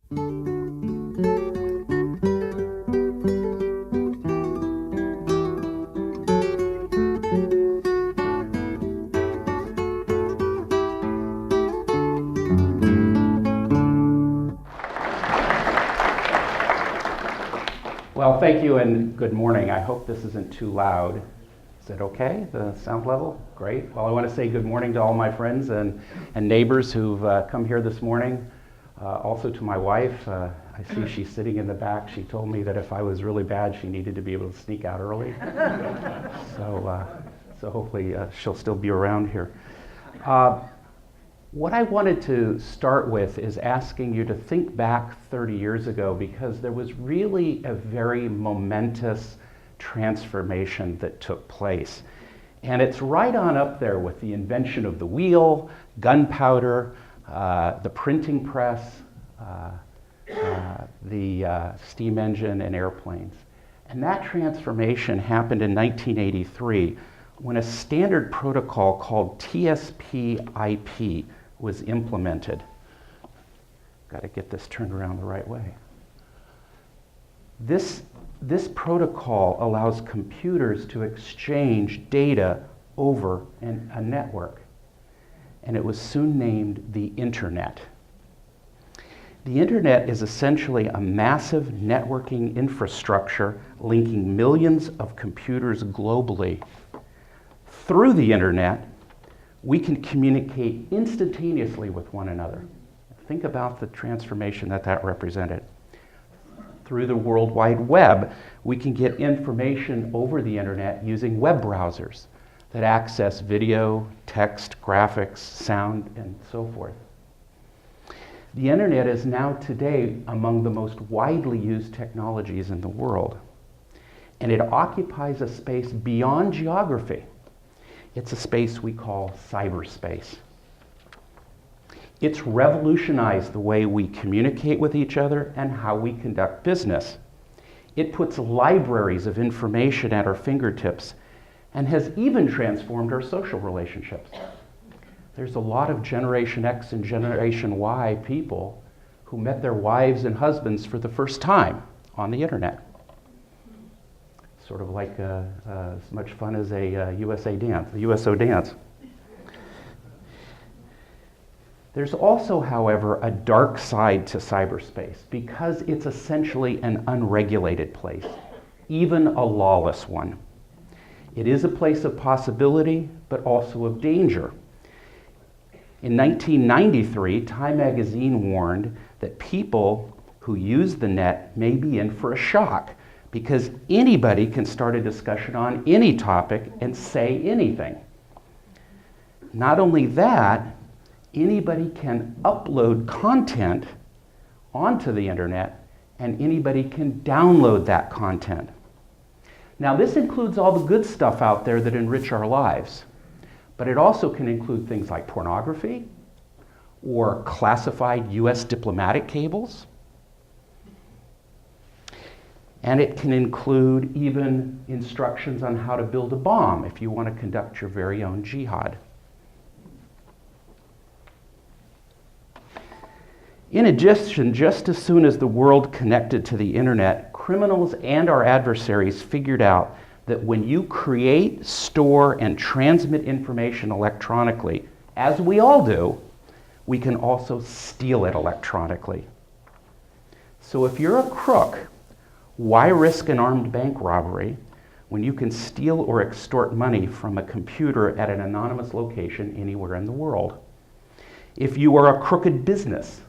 Well, thank you and good morning. I hope this isn't too loud. Is it okay, the sound level? Great. Well, I want to say good morning to all my friends and neighbors who've come here this morning. Also to my wife. I see she's sitting in the back. She told me that if I was really bad, she needed to be able to sneak out early. So hopefully she'll still be around here. What I wanted to start with is asking you to think back 30 years ago, because there was really a very momentous transformation that took place. And it's right on up there with the invention of the wheel, gunpowder, the printing press, the steam engine, and airplanes. And that transformation happened in 1983 when a standard protocol called TSP/IP was implemented. Got to get this turned around the right way. This protocol allows computers to exchange data over a network, and it was soon named the Internet. The Internet is essentially a massive networking infrastructure linking millions of computers globally. Through the Internet, we can communicate instantaneously with one another. Think about the transformation that represented. Through the World Wide Web, we can get information over the Internet using web browsers that access video, text, graphics, sound, and so forth. The Internet is now today among the most widely used technologies in the world, and it occupies a space beyond geography. It's a space we call cyberspace. It's revolutionized the way we communicate with each other and how we conduct business. It puts libraries of information at our fingertips and has even transformed our social relationships. There's a lot of Generation X and Generation Y people who met their wives and husbands for the first time on the Internet. Sort of like as much fun as a USO dance. There's also, however, a dark side to cyberspace because it's essentially an unregulated place, even a lawless one. It is a place of possibility, but also of danger. In 1993, Time magazine warned that people who use the net may be in for a shock, because anybody can start a discussion on any topic and say anything. Not only that, anybody can upload content onto the Internet, and anybody can download that content. Now, this includes all the good stuff out there that enrich our lives, but it also can include things like pornography or classified US diplomatic cables. And it can include even instructions on how to build a bomb if you want to conduct your very own jihad. In addition, just as soon as the world connected to the Internet, criminals and our adversaries figured out that when you create, store, and transmit information electronically, as we all do, we can also steal it electronically. So if you're a crook, why risk an armed bank robbery when you can steal or extort money from a computer at an anonymous location anywhere in the world? If you are a crooked business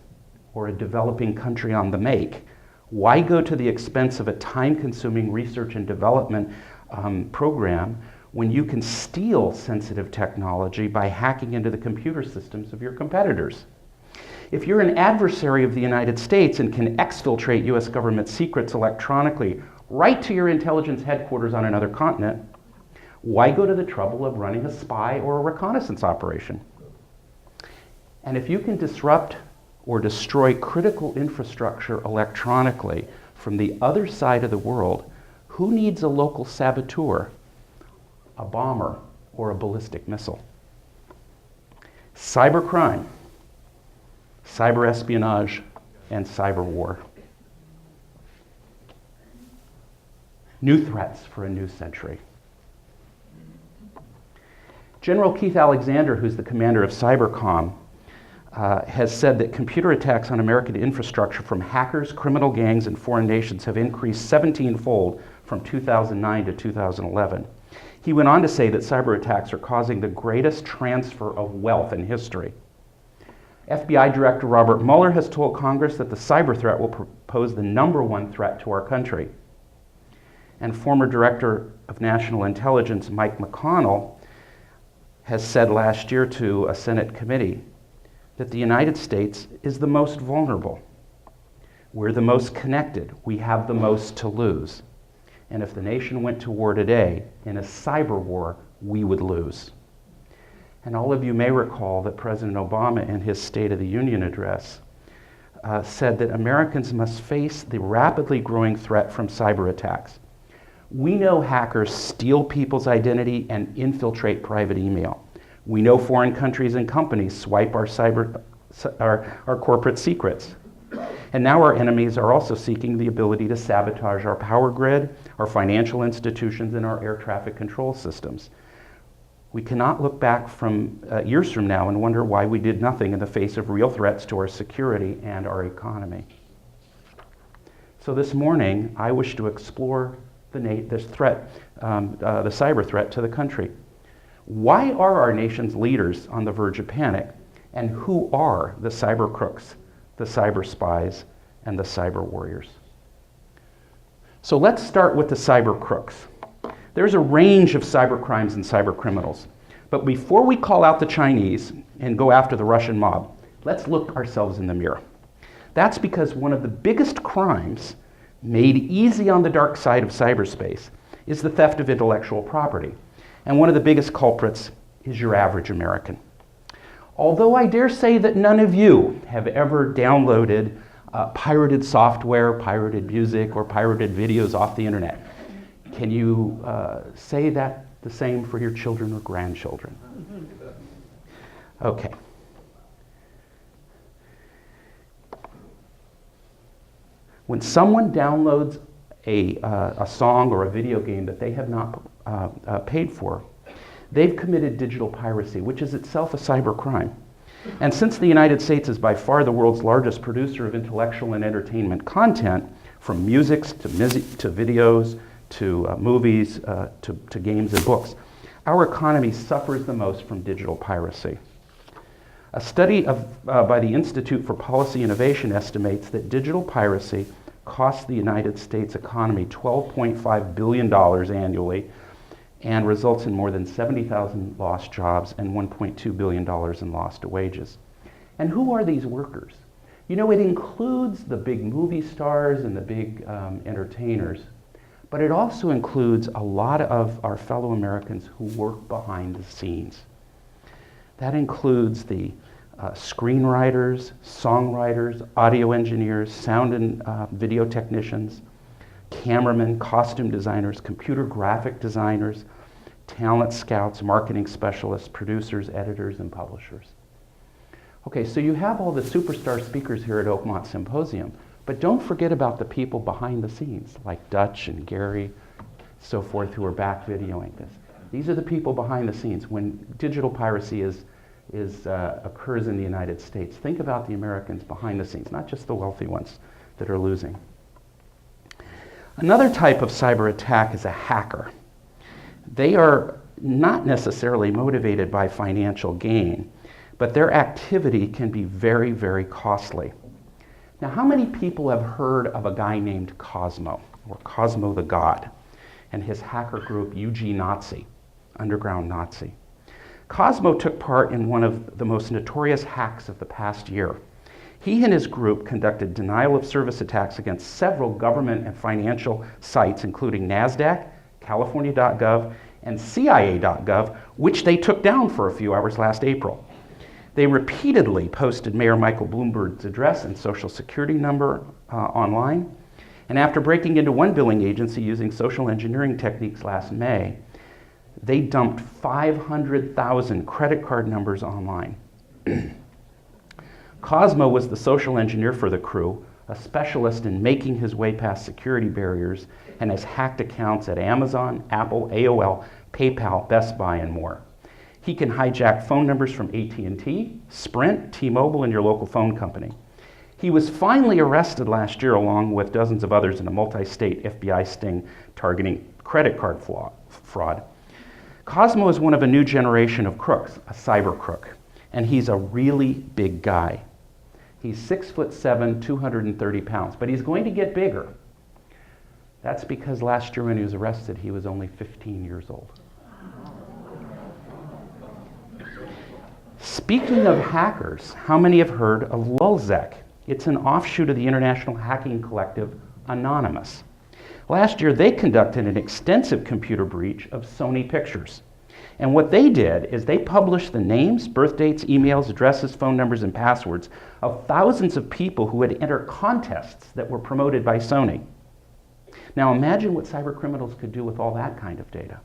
or a developing country on the make, why go to the expense of a time-consuming research and development program when you can steal sensitive technology by hacking into the computer systems of your competitors? If you're an adversary of the United States and can exfiltrate US government secrets electronically right to your intelligence headquarters on another continent, why go to the trouble of running a spy or a reconnaissance operation? And if you can disrupt or destroy critical infrastructure electronically from the other side of the world, who needs a local saboteur, a bomber, or a ballistic missile? Cybercrime, cyber espionage, and cyber war. New threats for a new century. General Keith Alexander, who's the commander of Cybercom, has said that computer attacks on American infrastructure from hackers, criminal gangs, and foreign nations have increased 17-fold from 2009 to 2011. He went on to say that cyber attacks are causing the greatest transfer of wealth in history. FBI Director Robert Mueller has told Congress that the cyber threat will pose the #1 threat to our country. And former Director of National Intelligence Mike McConnell has said last year to a Senate committee that the United States is the most vulnerable. We're the most connected. We have the most to lose. And if the nation went to war today, in a cyber war, we would lose. And all of you may recall that President Obama, in his State of the Union address, said that Americans must face the rapidly growing threat from cyber attacks. We know hackers steal people's identity and infiltrate private email. We know foreign countries and companies swipe our corporate secrets. And now our enemies are also seeking the ability to sabotage our power grid, our financial institutions, and our air traffic control systems. We cannot look back from years from now and wonder why we did nothing in the face of real threats to our security and our economy. So this morning, I wish to explore this threat, the cyber threat to the country. Why are our nation's leaders on the verge of panic? And who are the cyber crooks, the cyber spies, and the cyber warriors? So let's start with the cyber crooks. There's a range of cyber crimes and cyber criminals. But before we call out the Chinese and go after the Russian mob, let's look ourselves in the mirror. That's because one of the biggest crimes made easy on the dark side of cyberspace is the theft of intellectual property. And one of the biggest culprits is your average American. Although I dare say that none of you have ever downloaded pirated software, pirated music, or pirated videos off the internet. Can you say that the same for your children or grandchildren? Okay. When someone downloads a song or a video game that they have not paid for, they've committed digital piracy, which is itself a cyber crime. And since the United States is by far the world's largest producer of intellectual and entertainment content, from music to videos, to movies, to games and books, our economy suffers the most from digital piracy. A study by the Institute for Policy Innovation estimates that digital piracy costs the United States economy $12.5 billion annually and results in more than 70,000 lost jobs and $1.2 billion in lost wages. And who are these workers? You know, it includes the big movie stars and the big entertainers, but it also includes a lot of our fellow Americans who work behind the scenes. That includes the screenwriters, songwriters, audio engineers, sound and video technicians, cameramen, costume designers, computer graphic designers, talent scouts, marketing specialists, producers, editors, and publishers. Okay, so you have all the superstar speakers here at Oakmont Symposium, but don't forget about the people behind the scenes, like Dutch and Gary, so forth, who are back videoing this. These are the people behind the scenes. When digital piracy occurs in the United States, think about the Americans behind the scenes, not just the wealthy ones that are losing. Another type of cyber attack is a hacker. They are not necessarily motivated by financial gain, but their activity can be very, very costly. Now, how many people have heard of a guy named Cosmo, or Cosmo the God, and his hacker group UG Nazi, Underground Nazi? Cosmo took part in one of the most notorious hacks of the past year. He and his group conducted denial of service attacks against several government and financial sites, including NASDAQ, California.gov, and CIA.gov, which they took down for a few hours last April. They repeatedly posted Mayor Michael Bloomberg's address and social security number online. And after breaking into one billing agency using social engineering techniques last May, they dumped 500,000 credit card numbers online. Cosmo was the social engineer for the crew, a specialist in making his way past security barriers, and has hacked accounts at Amazon, Apple, AOL, PayPal, Best Buy, and more. He can hijack phone numbers from AT&T, Sprint, T-Mobile, and your local phone company. He was finally arrested last year along with dozens of others in a multi-state FBI sting targeting credit card fraud. Cosmo is one of a new generation of crooks, a cyber crook, and he's a really big guy. He's 6'7", 230 pounds, but he's going to get bigger. That's because last year when he was arrested, he was only 15 years old. Speaking of hackers, how many have heard of Lulzec? It's an offshoot of the international hacking collective Anonymous. Last year, they conducted an extensive computer breach of Sony Pictures. And what they did is they published the names, birth dates, emails, addresses, phone numbers, and passwords of thousands of people who had entered contests that were promoted by Sony. Now imagine what cyber criminals could do with all that kind of data.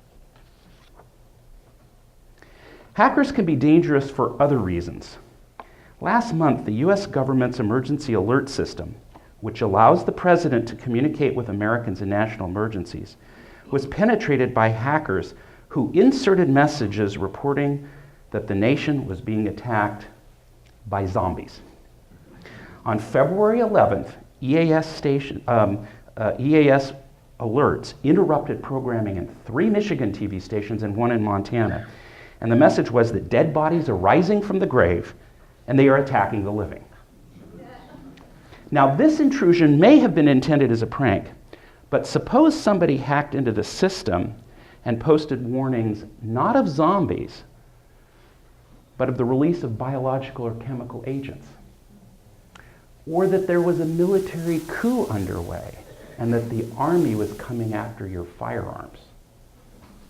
Hackers can be dangerous for other reasons. Last month, the US government's emergency alert system, which allows the president to communicate with Americans in national emergencies, was penetrated by hackers who inserted messages reporting that the nation was being attacked by zombies. On February 11th, EAS alerts interrupted programming in 3 Michigan TV stations and 1 in Montana. And the message was that dead bodies are rising from the grave and they are attacking the living. Now, this intrusion may have been intended as a prank, but suppose somebody hacked into the system and posted warnings not of zombies, but of the release of biological or chemical agents, or that there was a military coup underway and that the army was coming after your firearms.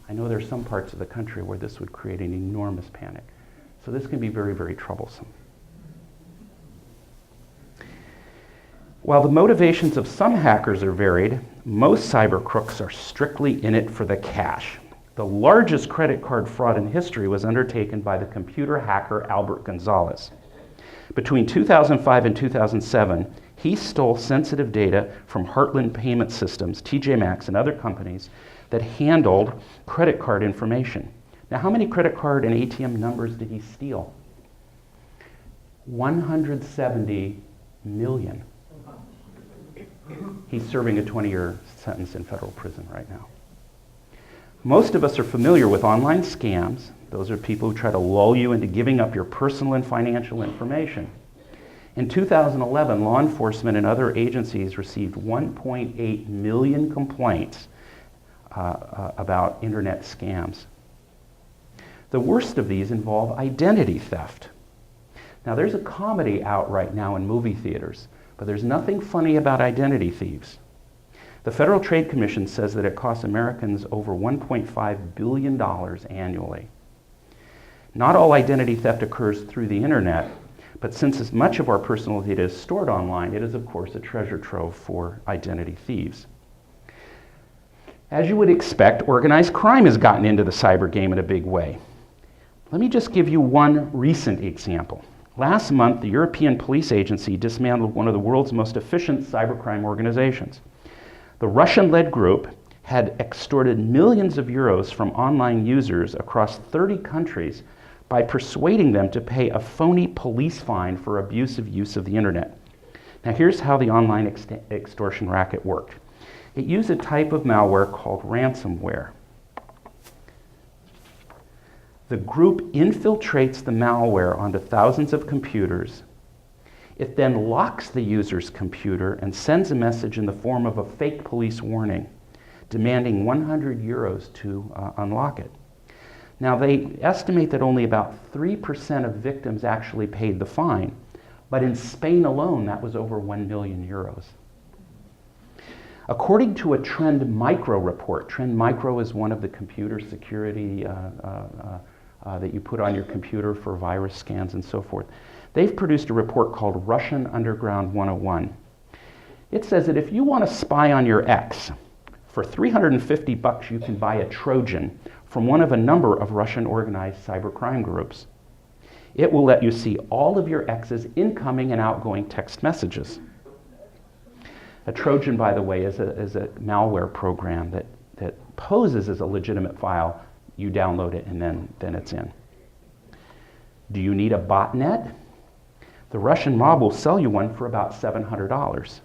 I know there's some parts of the country where this would create an enormous panic. So this can be very, very troublesome. While the motivations of some hackers are varied, most cyber crooks are strictly in it for the cash. The largest credit card fraud in history was undertaken by the computer hacker Albert Gonzalez. Between 2005 and 2007, he stole sensitive data from Heartland Payment Systems, TJ Maxx, and other companies that handled credit card information. Now, how many credit card and ATM numbers did he steal? 170 million. He's serving a 20-year sentence in federal prison right now. Most of us are familiar with online scams. Those are people who try to lull you into giving up your personal and financial information. In 2011, law enforcement and other agencies received 1.8 million complaints about internet scams. The worst of these involve identity theft. Now, there's a comedy out right now in movie theaters, but there's nothing funny about identity thieves. The Federal Trade Commission says that it costs Americans over $1.5 billion annually. Not all identity theft occurs through the internet, but since as much of our personal data is stored online, it is of course a treasure trove for identity thieves. As you would expect, organized crime has gotten into the cyber game in a big way. Let me just give you one recent example. Last month, the European Police Agency dismantled one of the world's most efficient cybercrime organizations. The Russian-led group had extorted millions of euros from online users across 30 countries by persuading them to pay a phony police fine for abusive use of the internet. Now, here's how the online extortion racket worked. It used a type of malware called ransomware. The group infiltrates the malware onto thousands of computers. It then locks the user's computer and sends a message in the form of a fake police warning, demanding 100 euros to unlock it. Now, they estimate that only about 3% of victims actually paid the fine, but in Spain alone, that was over 1 million euros. According to a Trend Micro report, Trend Micro is one of the computer security that you put on your computer for virus scans and so forth. They've produced a report called Russian Underground 101. It says that if you want to spy on your ex, for $350 you can buy a Trojan from one of a number of Russian organized cybercrime groups. It will let you see all of your ex's incoming and outgoing text messages. A Trojan, by the way, is a malware program that poses as a legitimate file. You download it and then it's in. Do you need a botnet? The Russian mob will sell you one for about $700.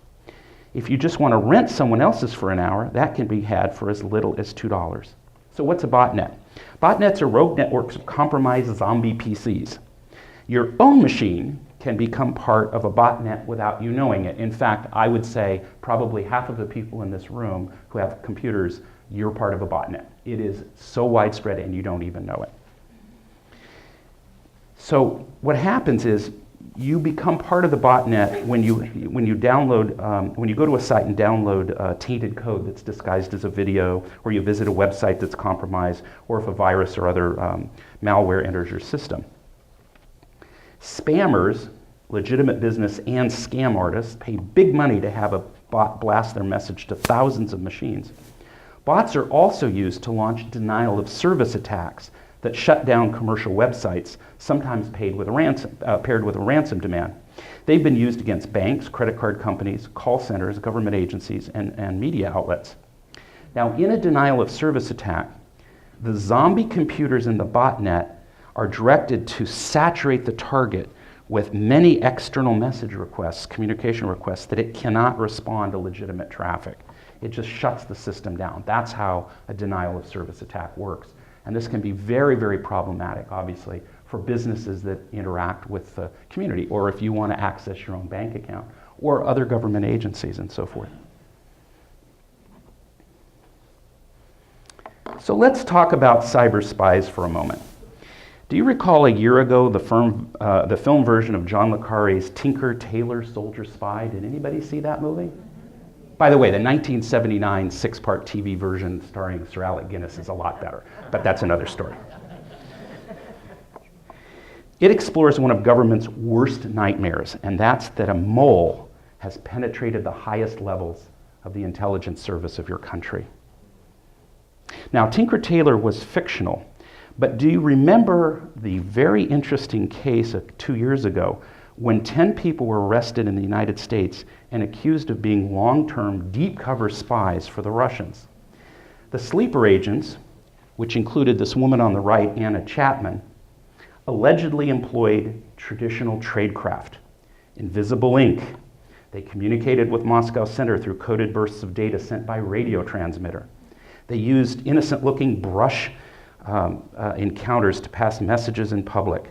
If you just want to rent someone else's for an hour, that can be had for as little as $2. So what's a botnet? Botnets are rogue networks of compromised zombie PCs. Your own machine can become part of a botnet without you knowing it. In fact, I would say probably half of the people in this room who have computers, you're part of a botnet. It is so widespread and you don't even know it. So what happens is you become part of the botnet when you download, when you go to a site and download tainted code that's disguised as a video, or you visit a website that's compromised, or if a virus or other malware enters your system. Spammers, legitimate business and scam artists, pay big money to have a bot blast their message to thousands of machines. Bots are also used to launch denial of service attacks that shut down commercial websites, sometimes paired with a ransom demand. They've been used against banks, credit card companies, call centers, government agencies, and media outlets. Now, in a denial of service attack, the zombie computers in the botnet are directed to saturate the target with many external message requests, communication requests, that it cannot respond to legitimate traffic. It just shuts the system down. That's how a denial of service attack works. And this can be very, very problematic, obviously, for businesses that interact with the community, or if you want to access your own bank account, or other government agencies and so forth. So let's talk about cyber spies for a moment. Do you recall a year ago the film version of John le Carre's Tinker, Tailor, Soldier, Spy? Did anybody see that movie? By the way, the 1979 six-part TV version starring Sir Alec Guinness is a lot better, but that's another story. It explores one of government's worst nightmares, and that's that a mole has penetrated the highest levels of the intelligence service of your country. Now, Tinker Tailor was fictional, but do you remember the very interesting case of 2 years ago when 10 people were arrested in the United States and accused of being long-term deep cover spies for the Russians? The sleeper agents, which included this woman on the right, Anna Chapman, allegedly employed traditional tradecraft, invisible ink. They communicated with Moscow Center through coded bursts of data sent by radio transmitter. They used innocent-looking brush encounters to pass messages in public.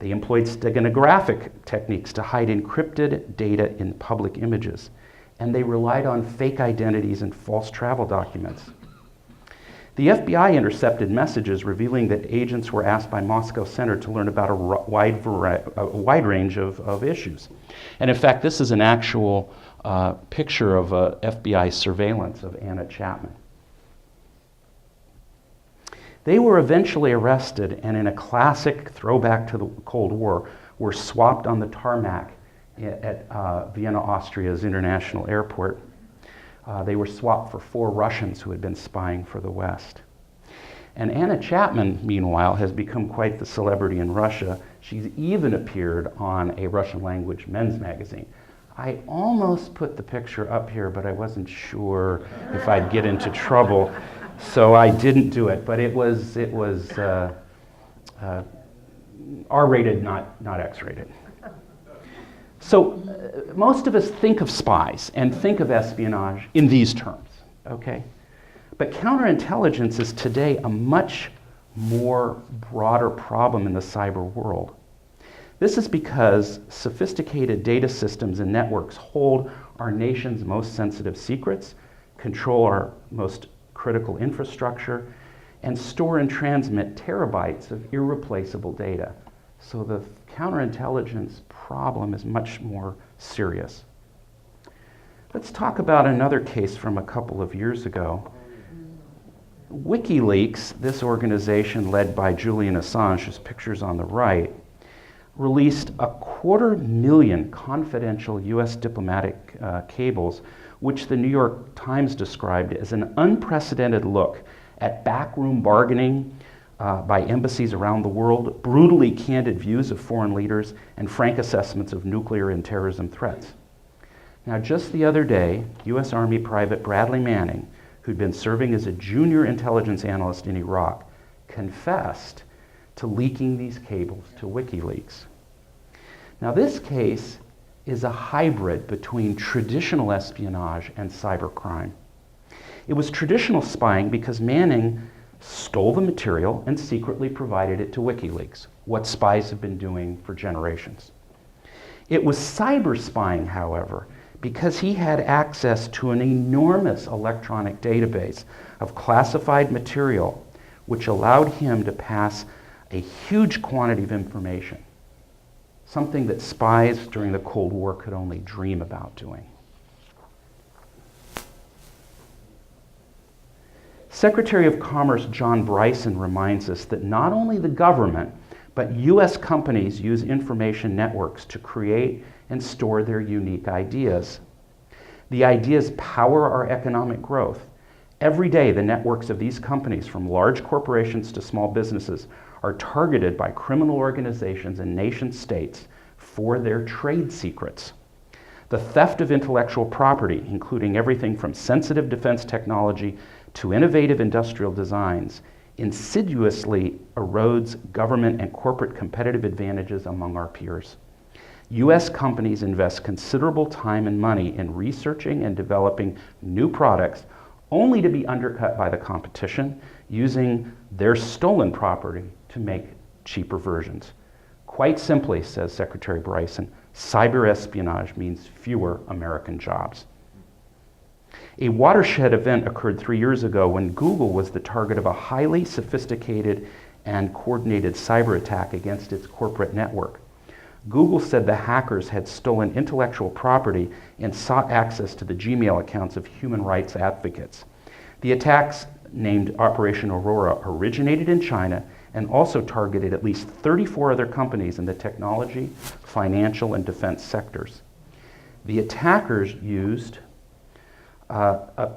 They employed steganographic techniques to hide encrypted data in public images. And they relied on fake identities and false travel documents. The FBI intercepted messages revealing that agents were asked by Moscow Center to learn about a wide range of issues. And in fact, this is an actual picture of FBI surveillance of Anna Chapman. They were eventually arrested and, in a classic throwback to the Cold War, were swapped on the tarmac at Vienna, Austria's international airport. They were swapped for 4 Russians who had been spying for the West. And Anna Chapman, meanwhile, has become quite the celebrity in Russia. She's even appeared on a Russian language men's magazine. I almost put the picture up here, but I wasn't sure if I'd get into trouble. So I didn't do it, but it was R-rated, not X-rated. So most of us think of spies and think of espionage in these terms, okay? But counterintelligence is today a much more broader problem in the cyber world. This is because sophisticated data systems and networks hold our nation's most sensitive secrets, control our most critical infrastructure, and store and transmit terabytes of irreplaceable data. So the counterintelligence problem is much more serious. Let's talk about another case from a couple of years ago. WikiLeaks, this organization led by Julian Assange, whose picture's on the right, released 250,000 confidential US diplomatic cables, which the New York Times described as an unprecedented look at backroom bargaining by embassies around the world, brutally candid views of foreign leaders, and frank assessments of nuclear and terrorism threats. Now, just the other day, U.S. Army Private Bradley Manning, who'd been serving as a junior intelligence analyst in Iraq, confessed to leaking these cables to WikiLeaks. Now, this case is a hybrid between traditional espionage and cybercrime. It was traditional spying because Manning stole the material and secretly provided it to WikiLeaks, what spies have been doing for generations. It was cyber spying, however, because he had access to an enormous electronic database of classified material, which allowed him to pass a huge quantity of information, something that spies during the Cold War could only dream about doing. Secretary of Commerce John Bryson reminds us that not only the government, but U.S. companies use information networks to create and store their unique ideas. The ideas power our economic growth. Every day, the networks of these companies, from large corporations to small businesses, are targeted by criminal organizations and nation states for their trade secrets. The theft of intellectual property, including everything from sensitive defense technology to innovative industrial designs, insidiously erodes government and corporate competitive advantages among our peers. U.S. companies invest considerable time and money in researching and developing new products only to be undercut by the competition, using their stolen property to make cheaper versions. Quite simply, says Secretary Bryson, cyber espionage means fewer American jobs. A watershed event occurred 3 years ago when Google was the target of a highly sophisticated and coordinated cyber attack against its corporate network. Google said the hackers had stolen intellectual property and sought access to the Gmail accounts of human rights advocates. The attacks, named Operation Aurora, originated in China and also targeted at least 34 other companies in the technology, financial, and defense sectors. The attackers used a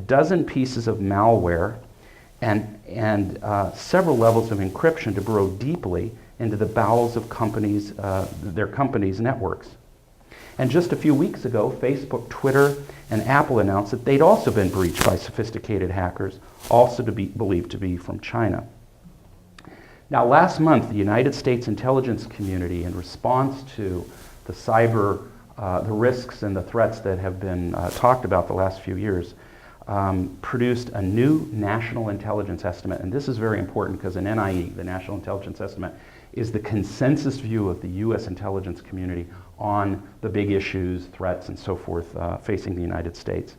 dozen pieces of malware and several levels of encryption to burrow deeply into the bowels of companies, their companies' networks. And just a few weeks ago, Facebook, Twitter, and Apple announced that they'd also been breached by sophisticated hackers, also to be believed to be from China. Now, last month, the United States intelligence community, in response to the cyber, the risks and the threats that have been talked about the last few years, produced a new national intelligence estimate. And this is very important because an NIE, the National Intelligence Estimate, is the consensus view of the U.S. intelligence community on the big issues, threats, and so forth facing the United States.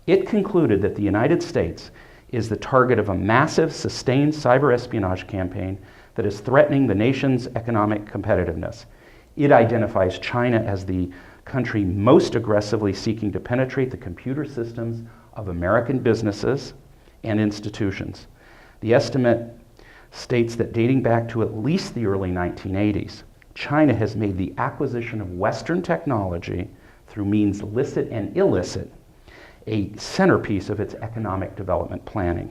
It concluded that the United States is the target of a massive, sustained cyber espionage campaign that is threatening the nation's economic competitiveness. It identifies China as the country most aggressively seeking to penetrate the computer systems of American businesses and institutions. The estimate states that dating back to at least the early 1980s, China has made the acquisition of Western technology through means licit and illicit a centerpiece of its economic development planning.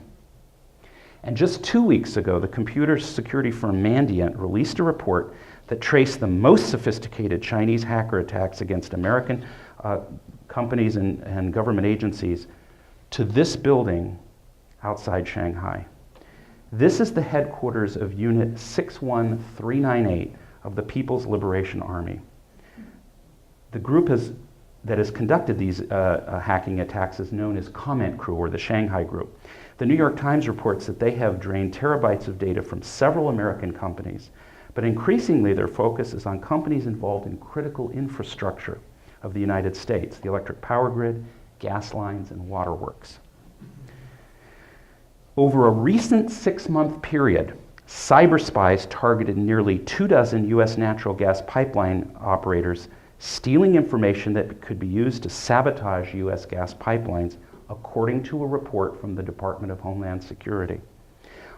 And just 2 weeks ago, the computer security firm Mandiant released a report that traced the most sophisticated Chinese hacker attacks against American companies and government agencies to this building outside Shanghai. This is the headquarters of Unit 61398 of the People's Liberation Army. The group that has conducted these hacking attacks is known as Comment Crew, or the Shanghai Group. The New York Times reports that they have drained terabytes of data from several American companies, but increasingly their focus is on companies involved in critical infrastructure of the United States, the electric power grid, gas lines, and waterworks. Over a recent 6-month period, cyber spies targeted nearly 24 U.S. natural gas pipeline operators, stealing information that could be used to sabotage U.S. gas pipelines, according to a report from the Department of Homeland Security.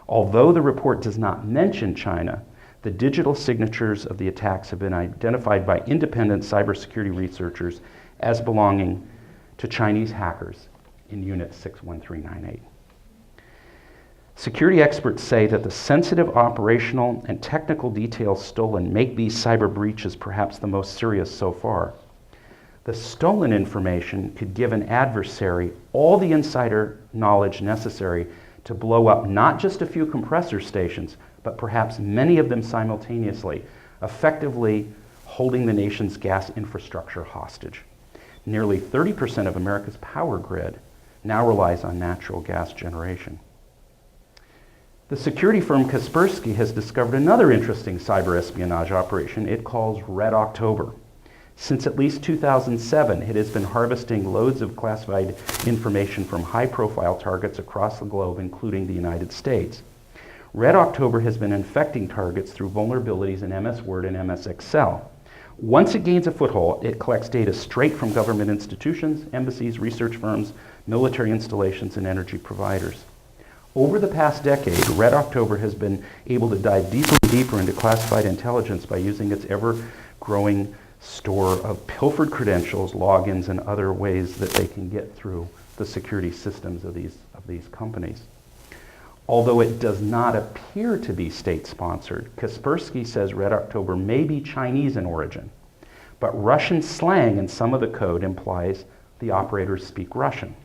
Although the report does not mention China, the digital signatures of the attacks have been identified by independent cybersecurity researchers as belonging to Chinese hackers in Unit 61398. Security experts say that the sensitive operational and technical details stolen make these cyber breaches perhaps the most serious so far. The stolen information could give an adversary all the insider knowledge necessary to blow up not just a few compressor stations, but perhaps many of them simultaneously, effectively holding the nation's gas infrastructure hostage. Nearly 30% of America's power grid now relies on natural gas generation. The security firm Kaspersky has discovered another interesting cyber espionage operation it calls Red October. Since at least 2007, it has been harvesting loads of classified information from high-profile targets across the globe, including the United States. Red October has been infecting targets through vulnerabilities in MS Word and MS Excel. Once it gains a foothold, it collects data straight from government institutions, embassies, research firms, military installations, and energy providers. Over the past decade, Red October has been able to dive deeper and deeper into classified intelligence by using its ever-growing store of pilfered credentials, logins, and other ways that they can get through the security systems of these companies. Although it does not appear to be state-sponsored, Kaspersky says Red October may be Chinese in origin, but Russian slang in some of the code implies the operators speak Russian.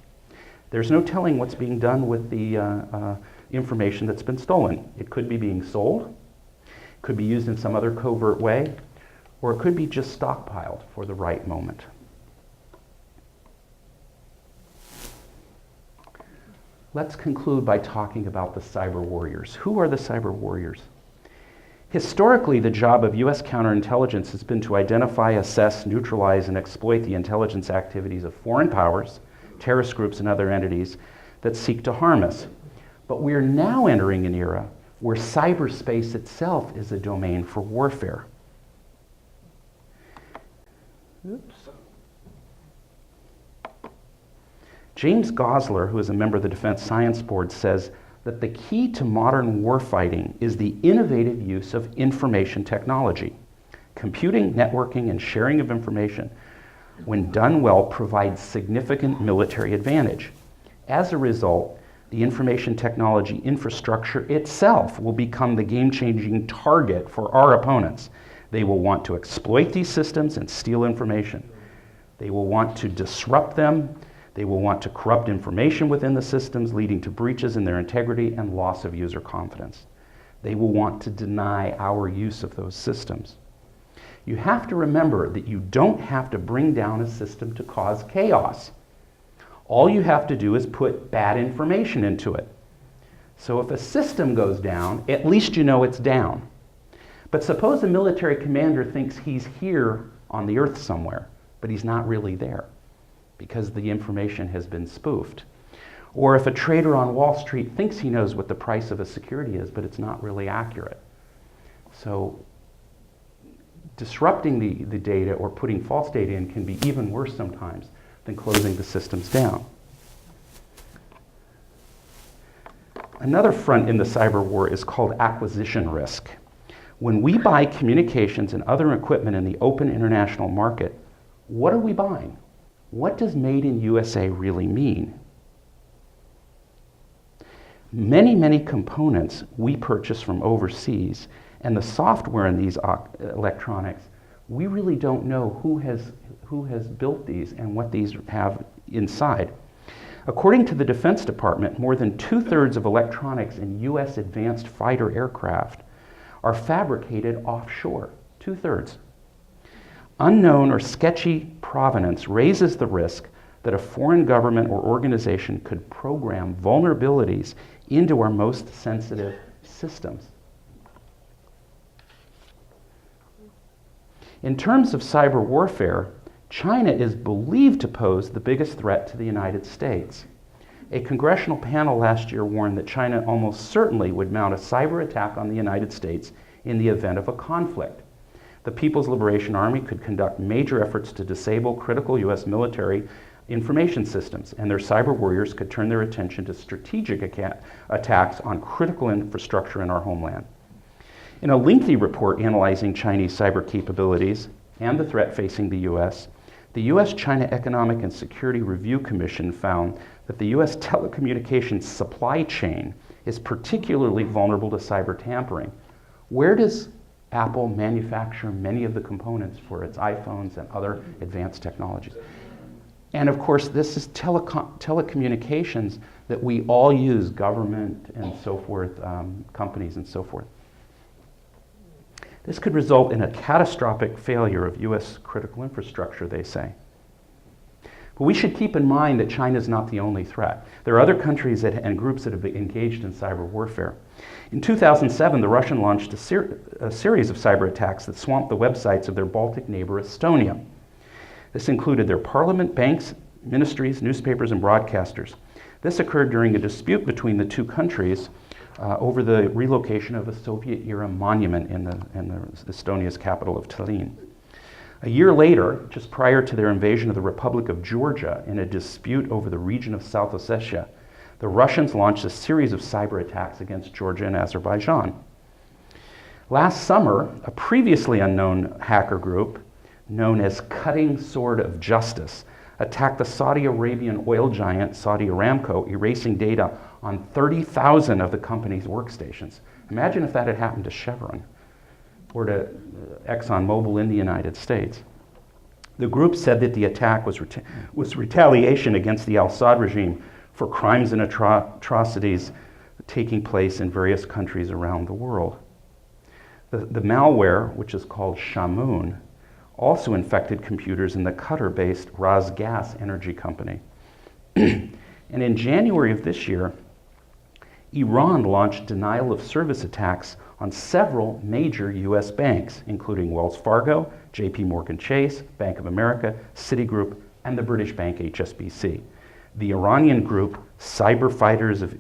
There's no telling what's being done with the information that's been stolen. It could be being sold, could be used in some other covert way, or it could be just stockpiled for the right moment. Let's conclude by talking about the cyber warriors. Who are the cyber warriors? Historically, the job of U.S. counterintelligence has been to identify, assess, neutralize, and exploit the intelligence activities of foreign powers, terrorist groups, and other entities that seek to harm us. But we are now entering an era where cyberspace itself is a domain for warfare. Oops. James Gosler, who is a member of the Defense Science Board, says that the key to modern warfighting is the innovative use of information technology. Computing, networking, and sharing of information, when done well, provides significant military advantage. As a result, the information technology infrastructure itself will become the game-changing target for our opponents. They will want to exploit these systems and steal information. They will want to disrupt them. They will want to corrupt information within the systems, leading to breaches in their integrity and loss of user confidence. They will want to deny our use of those systems. You have to remember that you don't have to bring down a system to cause chaos. All you have to do is put bad information into it. So if a system goes down, at least you know it's down. But suppose a military commander thinks he's here on the earth somewhere, but he's not really there because the information has been spoofed. Or if a trader on Wall Street thinks he knows what the price of a security is, but it's not really accurate. So disrupting the data or putting false data in can be even worse sometimes than closing the systems down. Another front in the cyber war is called acquisition risk. When we buy communications and other equipment in the open international market, what are we buying? What does Made in USA really mean? Many components we purchase from overseas, and the software in these electronics, we really don't know who has built these and what these have inside. According to the Defense Department, more than 2/3 of electronics in U.S. advanced fighter aircraft are fabricated offshore, 2/3. Unknown or sketchy provenance raises the risk that a foreign government or organization could program vulnerabilities into our most sensitive systems. In terms of cyber warfare, China is believed to pose the biggest threat to the United States. A congressional panel last year warned that China almost certainly would mount a cyber attack on the United States in the event of a conflict. The People's Liberation Army could conduct major efforts to disable critical U.S. military information systems, and their cyber warriors could turn their attention to strategic attacks on critical infrastructure in our homeland. In a lengthy report analyzing Chinese cyber capabilities and the threat facing the U.S., the U.S.-China Economic and Security Review Commission found that the U.S. telecommunications supply chain is particularly vulnerable to cyber tampering. Where does Apple manufacture many of the components for its iPhones and other advanced technologies. And of course, this is telecommunications that we all use, government and so forth, companies and so forth. This could result in a catastrophic failure of US critical infrastructure, they say. But we should keep in mind that China is not the only threat. There are other countries and groups that have been engaged in cyber warfare. In 2007, the Russians launched a series of cyber attacks that swamped the websites of their Baltic neighbor, Estonia. This included their parliament, banks, ministries, newspapers, and broadcasters. This occurred during a dispute between the two countries over the relocation of a Soviet-era monument in Estonia's capital of Tallinn. A year later, just prior to their invasion of the Republic of Georgia in a dispute over the region of South Ossetia, the Russians launched a series of cyber attacks against Georgia and Azerbaijan. Last summer, a previously unknown hacker group known as Cutting Sword of Justice attacked the Saudi Arabian oil giant Saudi Aramco, erasing data on 30,000 of the company's workstations. Imagine if that had happened to Chevron or to ExxonMobil in the United States. The group said that the attack was retaliation against the al-Assad regime for crimes and atrocities taking place in various countries around the world. The malware, which is called Shamoon, also infected computers in the Qatar-based Ras-Gas energy company. And in January of this year, Iran launched denial of service attacks on several major US banks, including Wells Fargo, JP Morgan Chase, Bank of America, Citigroup, and the British bank HSBC. The Iranian group Cyber Fighters of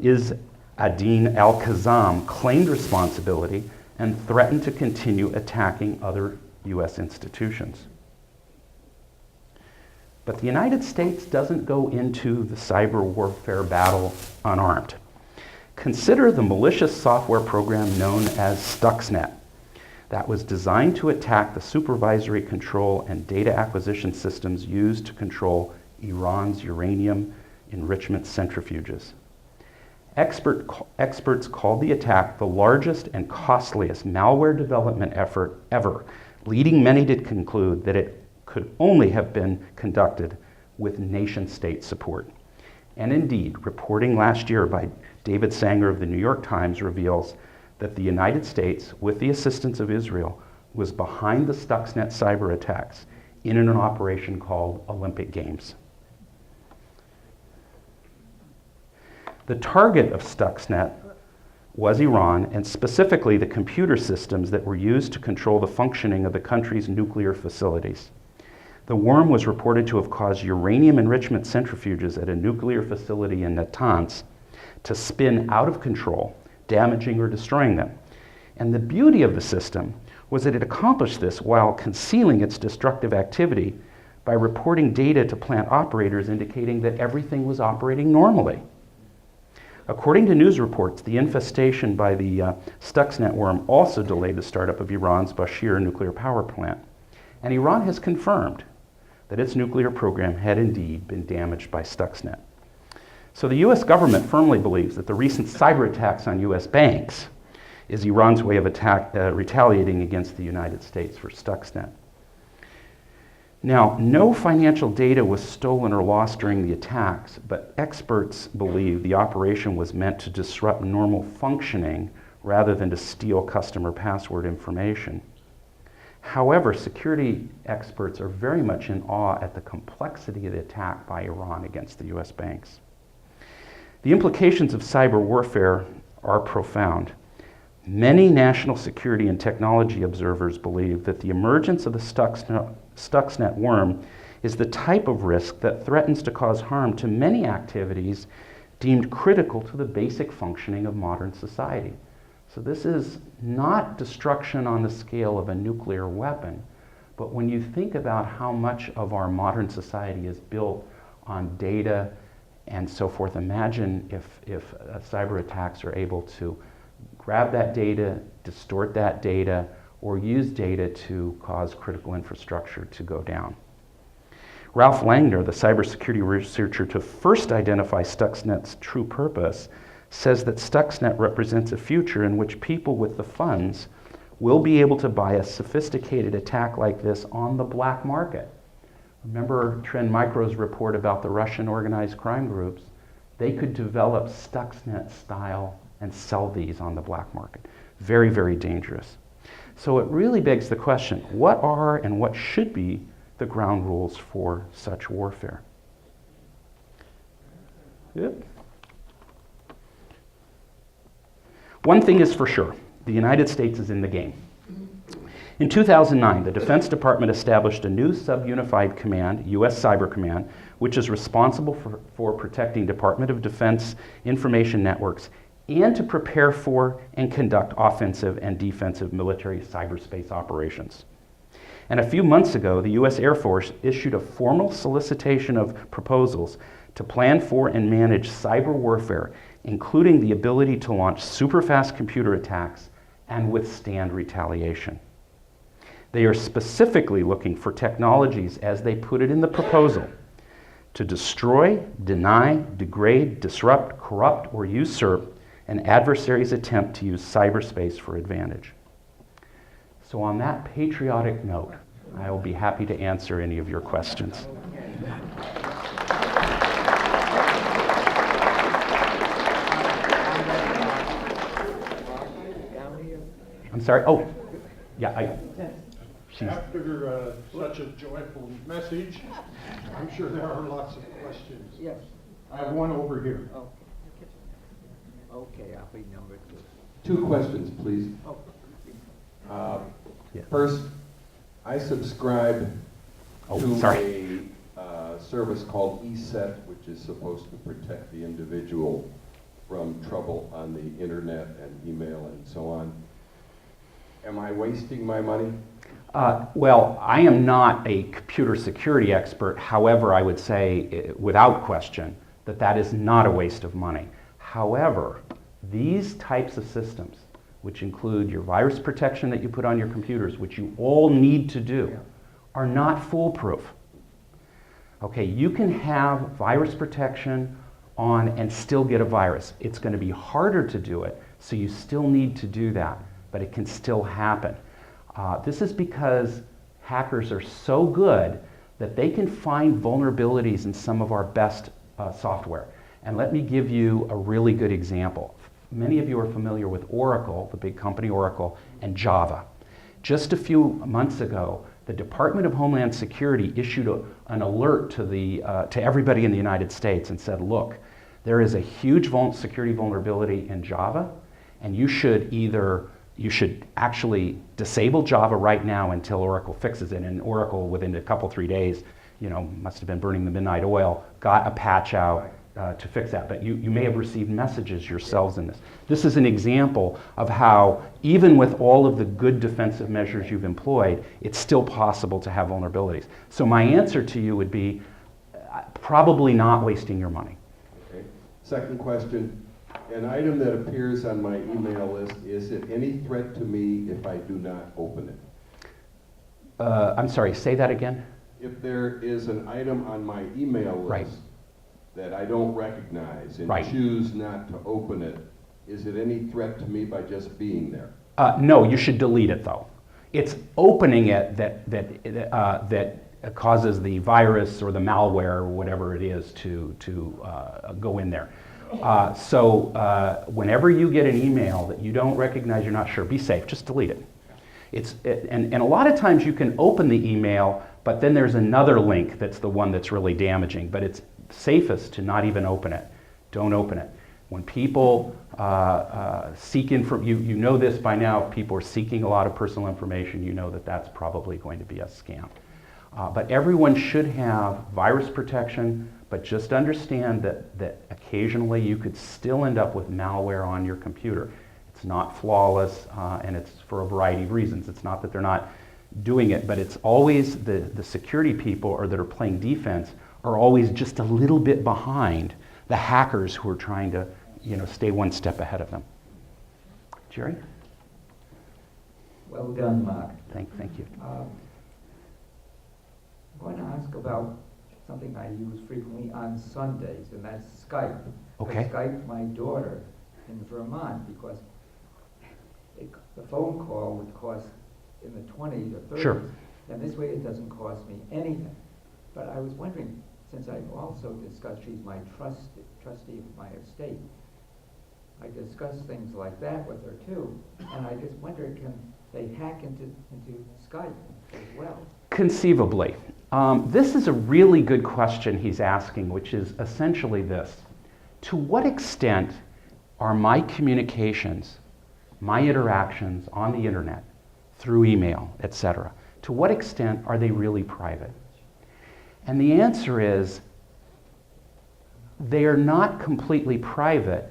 Izz ad-Din al-Qassam claimed responsibility and threatened to continue attacking other US institutions. But the United States doesn't go into the cyber warfare battle unarmed. Consider the malicious software program known as Stuxnet that was designed to attack the supervisory control and data acquisition systems used to control Iran's uranium enrichment centrifuges. Experts called the attack the largest and costliest malware development effort ever, leading many to conclude that it could only have been conducted with nation-state support. And indeed, reporting last year by David Sanger of the New York Times reveals that the United States, with the assistance of Israel, was behind the Stuxnet cyber attacks in an operation called Olympic Games. The target of Stuxnet was Iran, and specifically the computer systems that were used to control the functioning of the country's nuclear facilities. The worm was reported to have caused uranium enrichment centrifuges at a nuclear facility in Natanz to spin out of control, damaging or destroying them. And the beauty of the system was that it accomplished this while concealing its destructive activity by reporting data to plant operators indicating that everything was operating normally. According to news reports, the infestation by the Stuxnet worm also delayed the startup of Iran's Bashir nuclear power plant. And Iran has confirmed that its nuclear program had indeed been damaged by Stuxnet. So the US government firmly believes that the recent cyber attacks on US banks is Iran's way of retaliating against the United States for Stuxnet. Now, no financial data was stolen or lost during the attacks, but experts believe the operation was meant to disrupt normal functioning rather than to steal customer password information. However, security experts are very much in awe at the complexity of the attack by Iran against the US banks. The implications of cyber warfare are profound. Many national security and technology observers believe that the emergence of the Stuxnet worm is the type of risk that threatens to cause harm to many activities deemed critical to the basic functioning of modern society. So this is not destruction on the scale of a nuclear weapon, but when you think about how much of our modern society is built on data and so forth, imagine if cyber attacks are able to grab that data, distort that data, or use data to cause critical infrastructure to go down. Ralph Langner, the cybersecurity researcher to first identify Stuxnet's true purpose, says that Stuxnet represents a future in which people with the funds will be able to buy a sophisticated attack like this on the black market. Remember Trend Micro's report about the Russian organized crime groups? They could develop Stuxnet style and sell these on the black market. Very, very dangerous. So it really begs the question, what are and what should be the ground rules for such warfare? Yep. One thing is for sure, the United States is in the game. In 2009, the Defense Department established a new sub-unified command, U.S. Cyber Command, which is responsible for protecting Department of Defense information networks and to prepare for and conduct offensive and defensive military cyberspace operations. And a few months ago, the U.S. Air Force issued a formal solicitation of proposals to plan for and manage cyber warfare, including the ability to launch super-fast computer attacks and withstand retaliation. They are specifically looking for technologies, as they put it in the proposal, to destroy, deny, degrade, disrupt, corrupt, or usurp an adversary's attempt to use cyberspace for advantage. So on that patriotic note, I will be happy to answer any of your questions. I'm sorry? Oh, yeah, After such a joyful message, I'm sure there are lots of questions. Yes. I have one over here. Oh. Okay, I'll be number 2. 2 questions, please. Yeah. First, I subscribe to a service called ESET, which is supposed to protect the individual from trouble on the internet and email and so on. Am I wasting my money? Well, I am not a computer security expert. However, I would say, without question, that that is not a waste of money. However, these types of systems, which include your virus protection that you put on your computers, which you all need to do, are not foolproof. Okay, you can have virus protection on and still get a virus. It's going to be harder to do it, so you still need to do that, but it can still happen. This is because hackers are so good that they can find vulnerabilities in some of our best software. And let me give you a really good example. Many of you are familiar with Oracle, the big company Oracle, and Java. Just a few months ago, the Department of Homeland Security issued an alert to everybody in the United States and said, look, there is a huge security vulnerability in Java, and you should actually disable Java right now until Oracle fixes it. And Oracle, within a couple, 3 days, must have been burning the midnight oil, got a patch out to fix that. But you may have received messages yourselves in this. This is an example of how, even with all of the good defensive measures you've employed, it's still possible to have vulnerabilities. So my answer to you would be probably not wasting your money. Okay. Second question. An item that appears on my email list, is it any threat to me if I do not open it? I'm sorry, say that again? If there is an item on my email list Right. that I don't recognize and Right. choose not to open it, is it any threat to me by just being there? No, you should delete it though. It's opening it that causes the virus or the malware or whatever it is to go in there. So whenever you get an email that you don't recognize, you're not sure, be safe, just delete it. And a lot of times you can open the email, but then there's another link that's the one that's really damaging, but it's safest to not even open it. Don't open it. When people seek information, you know this by now, if people are seeking a lot of personal information, you know that that's probably going to be a scam. But everyone should have virus protection, but just understand that occasionally you could still end up with malware on your computer. It's not flawless, and it's for a variety of reasons. It's not that they're not doing it, but it's always the security people or that are playing defense are always just a little bit behind the hackers who are trying to stay one step ahead of them. Jerry? Well done, Mark. Thank you. I'm going to ask about something I use frequently on Sundays, and that's Skype. Okay. I Skype my daughter in Vermont because the phone call would cost in the 20s or 30s. Sure. And this way it doesn't cost me anything. But I was wondering, since I've also discussed, she's my trustee of my estate, I discussed things like that with her too. And I just wondered, can they hack into Skype as well? Conceivably. This is a really good question he's asking, which is essentially this. To what extent are my communications, my interactions on the internet, through email, etc., to what extent are they really private? And the answer is, they are not completely private,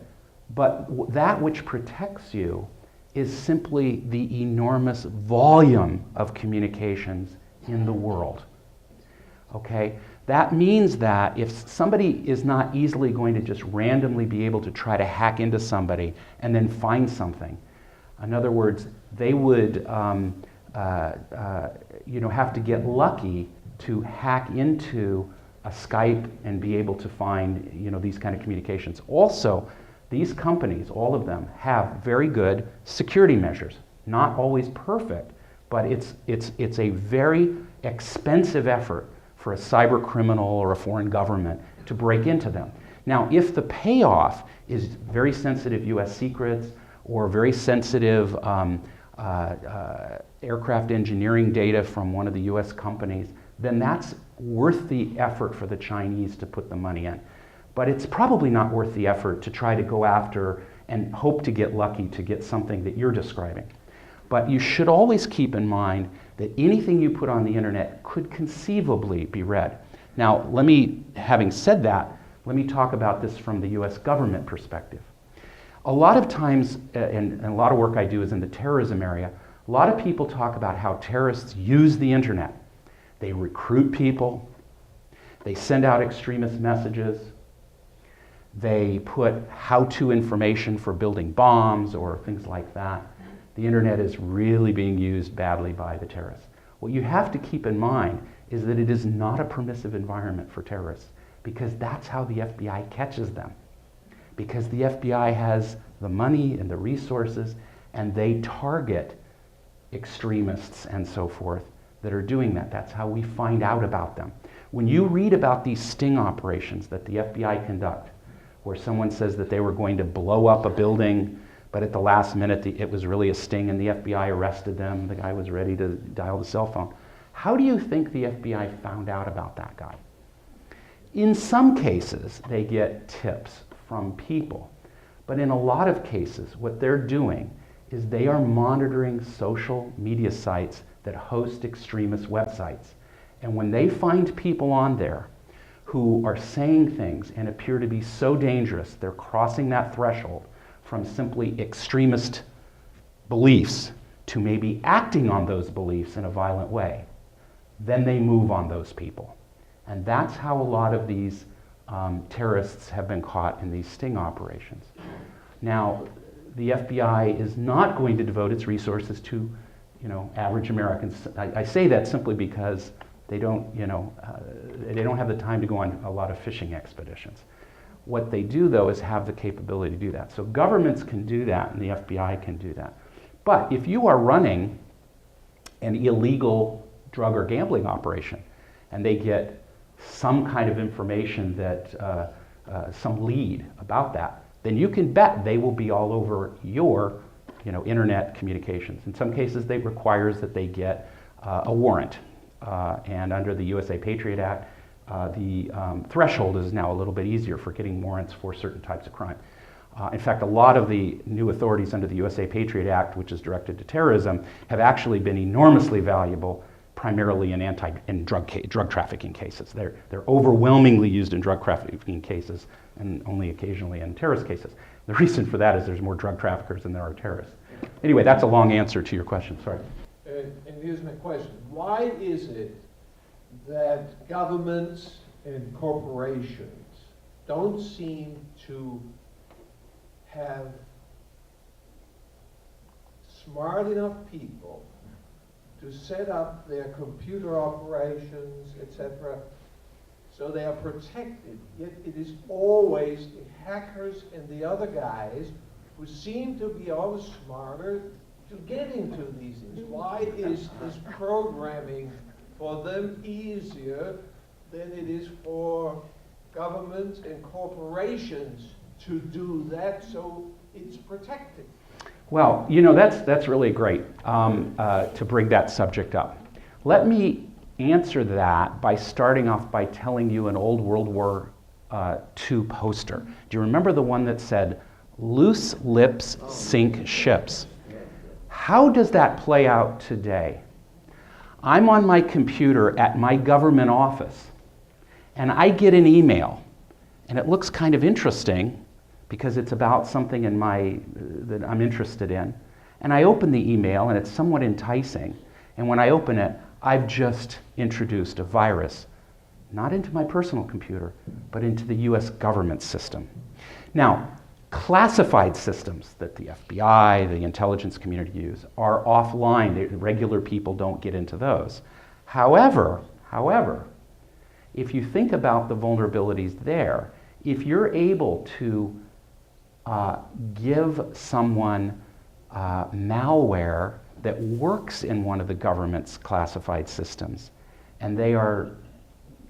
but that which protects you is simply the enormous volume of communications in the world. Okay? That means that if somebody is not easily going to just randomly be able to try to hack into somebody and then find something, in other words, they would have to get lucky to hack into a Skype and be able to find these kind of communications. Also, these companies, all of them, have very good security measures. Not always perfect, but it's a very expensive effort for a cyber criminal or a foreign government to break into them. Now, if the payoff is very sensitive U.S. secrets or very sensitive aircraft engineering data from one of the U.S. companies, then that's worth the effort for the Chinese to put the money in. But it's probably not worth the effort to try to go after and hope to get lucky to get something that you're describing. But you should always keep in mind that anything you put on the internet could conceivably be read. Now, having said that, let me talk about this from the US government perspective. A lot of times, and a lot of work I do is in the terrorism area, a lot of people talk about how terrorists use the internet. They recruit people, they send out extremist messages, they put how-to information for building bombs or things like that. The internet is really being used badly by the terrorists. What you have to keep in mind is that it is not a permissive environment for terrorists, because that's how the FBI catches them. Because the FBI has the money and the resources, and they target extremists and so forth that are doing that. That's how we find out about them. When you read about these sting operations that the FBI conduct, where someone says that they were going to blow up a building, but at the last minute it was really a sting and the FBI arrested them, the guy was ready to dial the cell phone. How do you think the FBI found out about that guy? In some cases, they get tips from people. But in a lot of cases, what they're doing is they are monitoring social media sites that host extremist websites. And when they find people on there who are saying things and appear to be so dangerous, they're crossing that threshold from simply extremist beliefs to maybe acting on those beliefs in a violent way, then they move on those people. And that's how a lot of these terrorists have been caught in these sting operations. Now, the FBI is not going to devote its resources to, average Americans. I say that simply because they don't have the time to go on a lot of fishing expeditions. What they do, though, is have the capability to do that. So governments can do that, and the FBI can do that. But if you are running an illegal drug or gambling operation, and they get some kind of information that, some lead about that, then you can bet they will be all over your, internet communications. In some cases, it requires that they get a warrant. And under the USA Patriot Act, the threshold is now a little bit easier for getting warrants for certain types of crime. In fact, a lot of the new authorities under the USA Patriot Act, which is directed to terrorism, have actually been enormously valuable, primarily in drug trafficking cases. They're overwhelmingly used in drug trafficking cases and only occasionally in terrorist cases. The reason for that is there's more drug traffickers than there are terrorists. Anyway, that's a long answer to your question. Sorry. And here's my question. Why is it that governments and corporations don't seem to have smart enough people to set up their computer operations, etc., so they are protected? Yet it is always the hackers and the other guys who seem to be always smarter to get into these things? Why is this programming for them easier than it is for governments and corporations to do that so it's protected? Well, that's really great to bring that subject up. Let me answer that by starting off by telling you an old World War II poster. Do you remember the one that said, "Loose lips sink ships"? How does that play out today? I'm on my computer at my government office, and I get an email, and it looks kind of interesting because it's about something that I'm interested in. And I open the email, and it's somewhat enticing. And when I open it, I've just introduced a virus, not into my personal computer, but into the US government system. Now, classified systems that the FBI, the intelligence community use, are offline. Regular people don't get into those. However, if you think about the vulnerabilities there, if you're able to give someone malware that works in one of the government's classified systems, and they are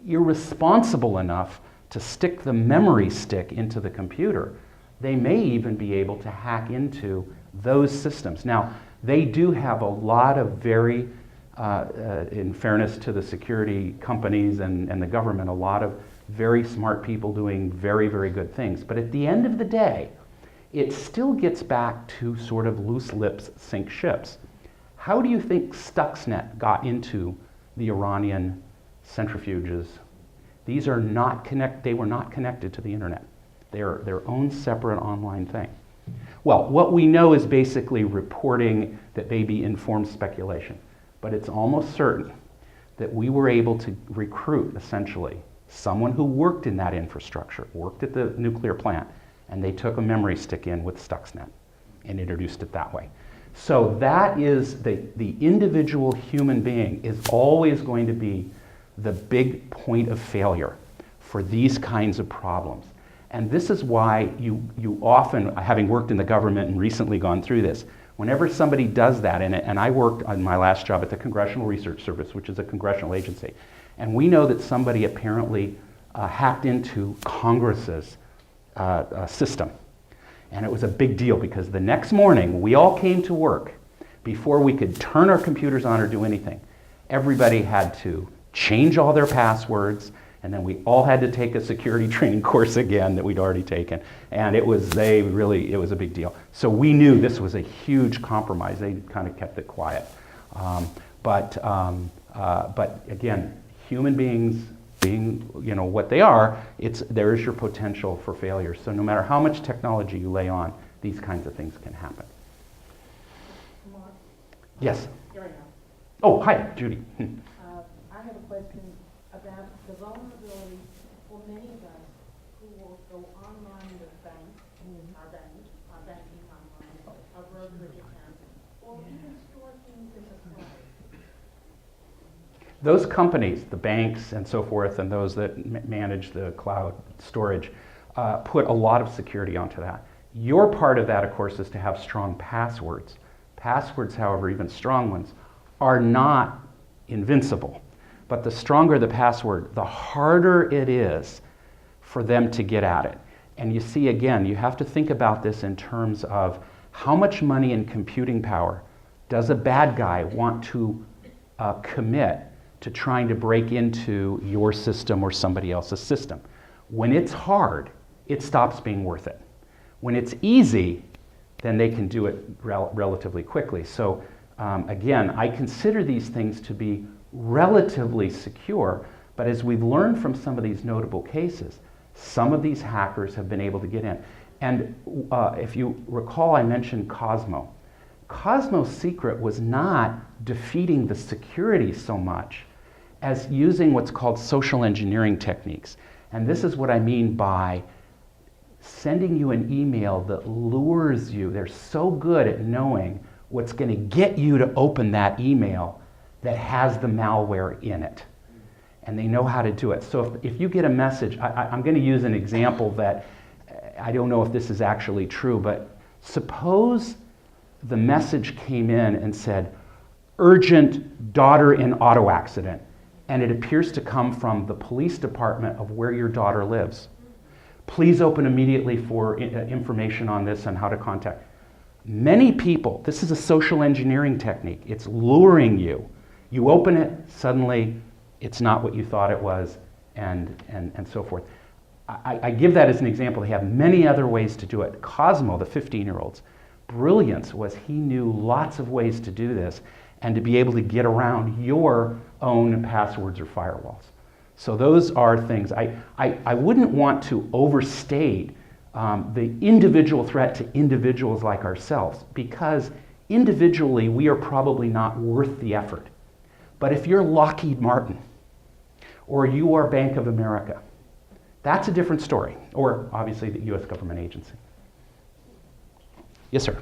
irresponsible enough to stick the memory stick into the computer, they may even be able to hack into those systems. Now, they do have a lot of very, in fairness to the security companies and the government, a lot of very smart people doing very, very good things. But at the end of the day, it still gets back to sort of loose lips sink ships. How do you think Stuxnet got into the Iranian centrifuges? These are not they were not connected to the internet. They're their own separate online thing. Well, what we know is basically reporting that may be informed speculation, but it's almost certain that we were able to recruit, essentially, someone who worked in that infrastructure, worked at the nuclear plant, and they took a memory stick in with Stuxnet and introduced it that way. So that is the individual human being is always going to be the big point of failure for these kinds of problems. And this is why you often, having worked in the government and recently gone through this, whenever somebody does that, and I worked on my last job at the Congressional Research Service, which is a congressional agency, and we know that somebody apparently hacked into Congress's system. And it was a big deal because the next morning we all came to work. Before we could turn our computers on or do anything, everybody had to change all their passwords, and then we all had to take a security training course again that we'd already taken. And it was a big deal. So we knew this was a huge compromise. They kind of kept it quiet. But again, human beings being what they are, there is your potential for failure. So no matter how much technology you lay on, these kinds of things can happen. Mark? Yes. Here I am. Oh, hi, Judy. I have a question about the vulnerability for many of us who will go online with our banking online, our brokerage account, or even store things in the cloud. Those companies, the banks and so forth, and those that manage the cloud storage, put a lot of security onto that. Your part of that, of course, is to have strong passwords. Passwords, however, even strong ones, are not invincible. But the stronger the password, the harder it is for them to get at it. And you see, again, you have to think about this in terms of how much money and computing power does a bad guy want to commit to trying to break into your system or somebody else's system. When it's hard, it stops being worth it. When it's easy, then they can do it relatively quickly. So again, I consider these things to be relatively secure, but as we've learned from some of these notable cases, some of these hackers have been able to get in. And if you recall, I mentioned Cosmo. Cosmo's secret was not defeating the security so much as using what's called social engineering techniques. And this is what I mean by sending you an email that lures you. They're so good at knowing what's going to get you to open that email that has the malware in it. And they know how to do it. So if you get a message, I'm going to use an example that I don't know if this is actually true, but suppose the message came in and said, urgent daughter in auto accident. And it appears to come from the police department of where your daughter lives. Please open immediately for information on this and how to contact. Many people, this is a social engineering technique. It's luring you. You open it, suddenly it's not what you thought it was, and so forth. I give that as an example. They have many other ways to do it. Cosmo, the 15-year-old's brilliance was he knew lots of ways to do this and to be able to get around your own passwords or firewalls. So those are things. I wouldn't want to overstate the individual threat to individuals like ourselves, because individually we are probably not worth the effort. But if you're Lockheed Martin or you are Bank of America, that's a different story, or obviously the US government agency. Yes, sir.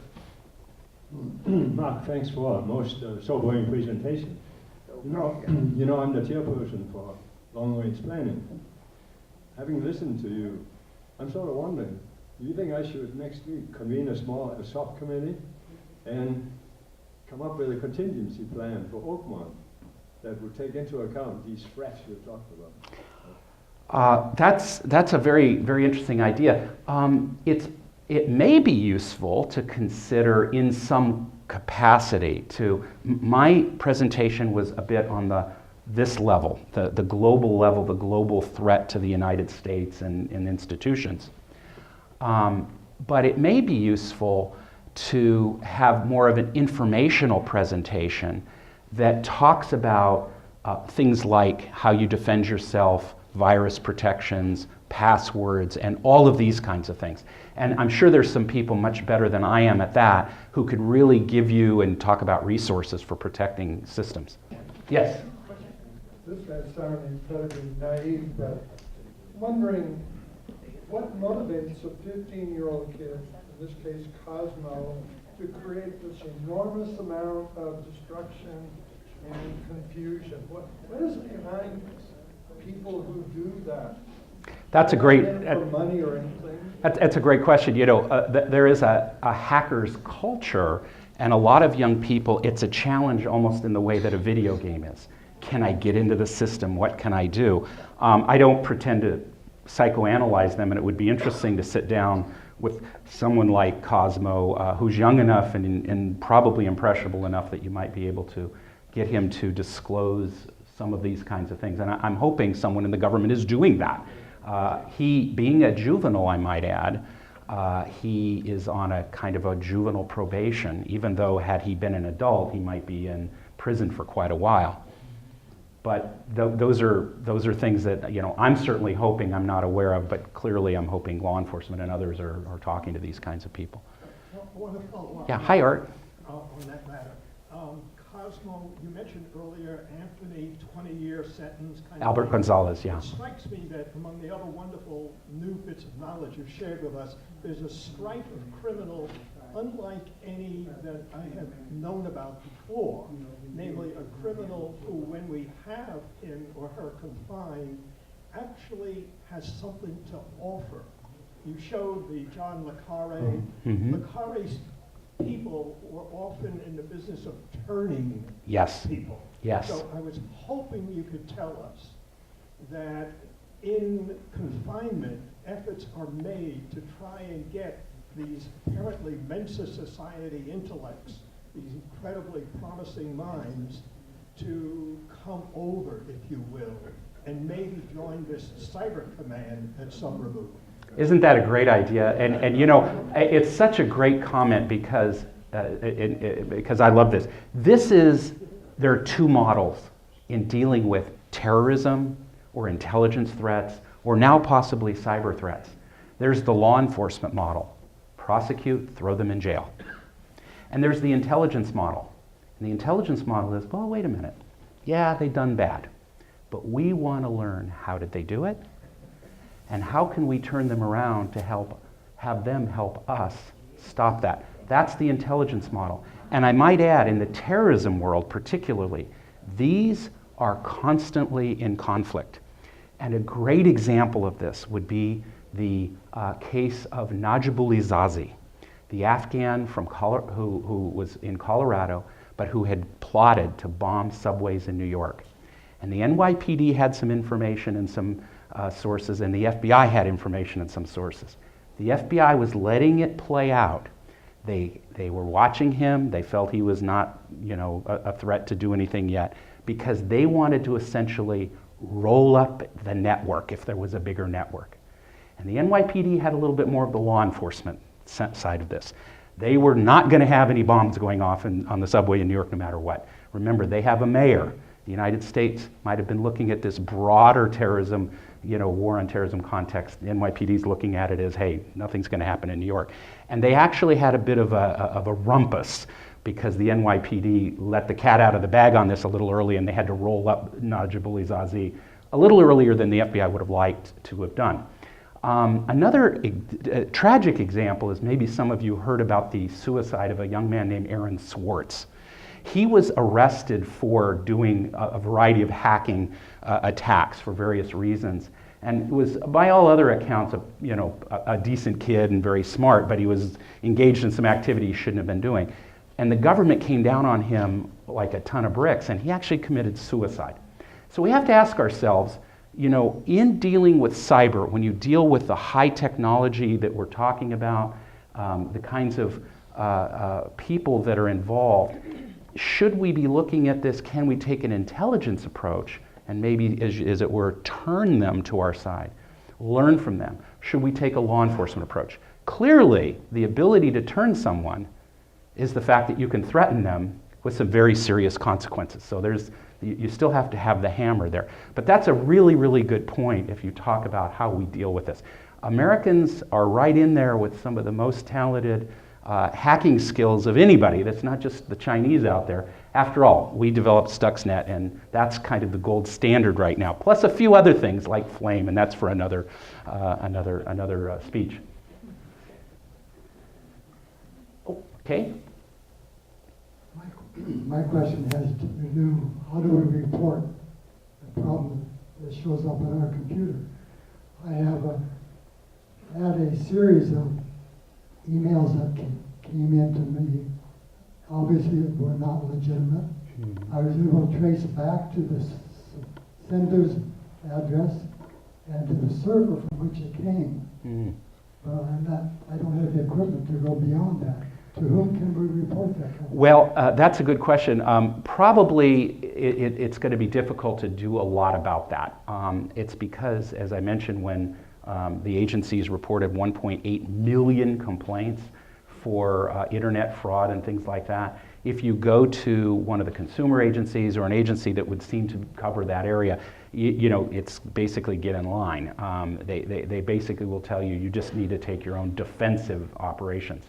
Mark, thanks for a most sobering presentation. You know, I'm the chairperson for long-range planning. Having listened to you, I'm sort of wondering, do you think I should next week convene a subcommittee and come up with a contingency plan for Oakmont that would take into account these threats you talked about? That's a very, very interesting idea. It may be useful to consider in some capacity to, my presentation was a bit on this level, the global level, the global threat to the United States and institutions. But it may be useful to have more of an informational presentation that talks about things like how you defend yourself, virus protections, passwords, and all of these kinds of things. And I'm sure there's some people much better than I am at that who could really give you and talk about resources for protecting systems. Yes? This may sound incredibly naive, but wondering what motivates a 15-year-old kid, in this case Cosmo, to create this enormous amount of destruction and confusion? What is behind people who do that? That's a great. For money or anything? That's a great question. You know, there is a hacker's culture, and a lot of young people, it's a challenge almost in the way that a video game is. Can I get into the system? What can I do? I don't pretend to psychoanalyze them, and it would be interesting to sit down with someone like Cosmo, who's young enough and probably impressionable enough that you might be able to get him to disclose some of these kinds of things. And I'm hoping someone in the government is doing that. He, being a juvenile, I might add, he is on a kind of a juvenile probation, even though had he been an adult, he might be in prison for quite a while. But those are things that, you know, I'm certainly hoping I'm not aware of, but clearly I'm hoping law enforcement and others are talking to these kinds of people. I want to follow up. Yeah, hi Art. On that matter. Cosmo, you mentioned earlier, Anthony, 20-year sentence. Albert Gonzalez, yeah. It strikes me that among the other wonderful new bits of knowledge you've shared with us, there's a stripe of criminal unlike any that I have known about before, namely a criminal who, when we have him or her confined, actually has something to offer. You showed the John Le Carre. Mm-hmm. Le Carre's people were often in the business of turning Yes. people. Yes. So I was hoping you could tell us that in confinement, efforts are made to try and get these apparently Mensa Society intellects, these incredibly promising minds, to come over, if you will, and maybe join this cyber command at some remove. Isn't that a great idea? And you know, it's such a great comment because I love this. There are two models in dealing with terrorism or intelligence threats or now possibly cyber threats. There's the law enforcement model. Prosecute, throw them in jail. And there's the intelligence model. And the intelligence model is, well, wait a minute. Yeah, they done bad. But we want to learn, how did they do it? And how can we turn them around to have them help us stop that? That's the intelligence model. And I might add, in the terrorism world particularly, these are constantly in conflict. And a great example of this would be the case of Najibullah Zazi, the Afghan from who was in Colorado, but who had plotted to bomb subways in New York. And the NYPD had some information and some sources, and the FBI had information and some sources. The FBI was letting it play out. They were watching him. They felt he was not, a threat to do anything yet, because they wanted to essentially roll up the network if there was a bigger network. And the NYPD had a little bit more of the law enforcement side of this. They were not going to have any bombs going off on the subway in New York no matter what. Remember, they have a mayor. The United States might have been looking at this broader terrorism, war on terrorism context. The NYPD's looking at it as, hey, nothing's going to happen in New York. And they actually had a bit of a rumpus, because the NYPD let the cat out of the bag on this a little early, and they had to roll up Najib Zazi a little earlier than the FBI would have liked to have done. Another tragic example is, maybe some of you heard about the suicide of a young man named Aaron Swartz. He was arrested for doing a variety of hacking attacks for various reasons, and was, by all other accounts, a decent kid and very smart, but he was engaged in some activity he shouldn't have been doing. And the government came down on him like a ton of bricks, and he actually committed suicide. So we have to ask ourselves, in dealing with cyber, when you deal with the high technology that we're talking about, the kinds of people that are involved, should we be looking at this? Can we take an intelligence approach and maybe, as it were, turn them to our side, learn from them? Should we take a law enforcement approach? Clearly, the ability to turn someone is the fact that you can threaten them with some very serious consequences. So you still have to have the hammer there. But that's a really, really good point if you talk about how we deal with this. Americans are right in there with some of the most talented hacking skills of anybody. That's not just the Chinese out there. After all, we developed Stuxnet, and that's kind of the gold standard right now, plus a few other things like Flame, and that's for another speech. Okay. My question has to do, how do we report the problem that shows up on our computer? I have had a series of emails that came into me. Obviously, were not legitimate. I was able to trace back to the sender's address and to the server from which it came. But I don't have the equipment to go beyond that. To whom can we report that? Well, that's a good question. Probably it's going to be difficult to do a lot about that. It's because, as I mentioned, when the agencies reported 1.8 million complaints for internet fraud and things like that, if you go to one of the consumer agencies or an agency that would seem to cover that area, it's basically get in line. They basically will tell you just need to take your own defensive operations.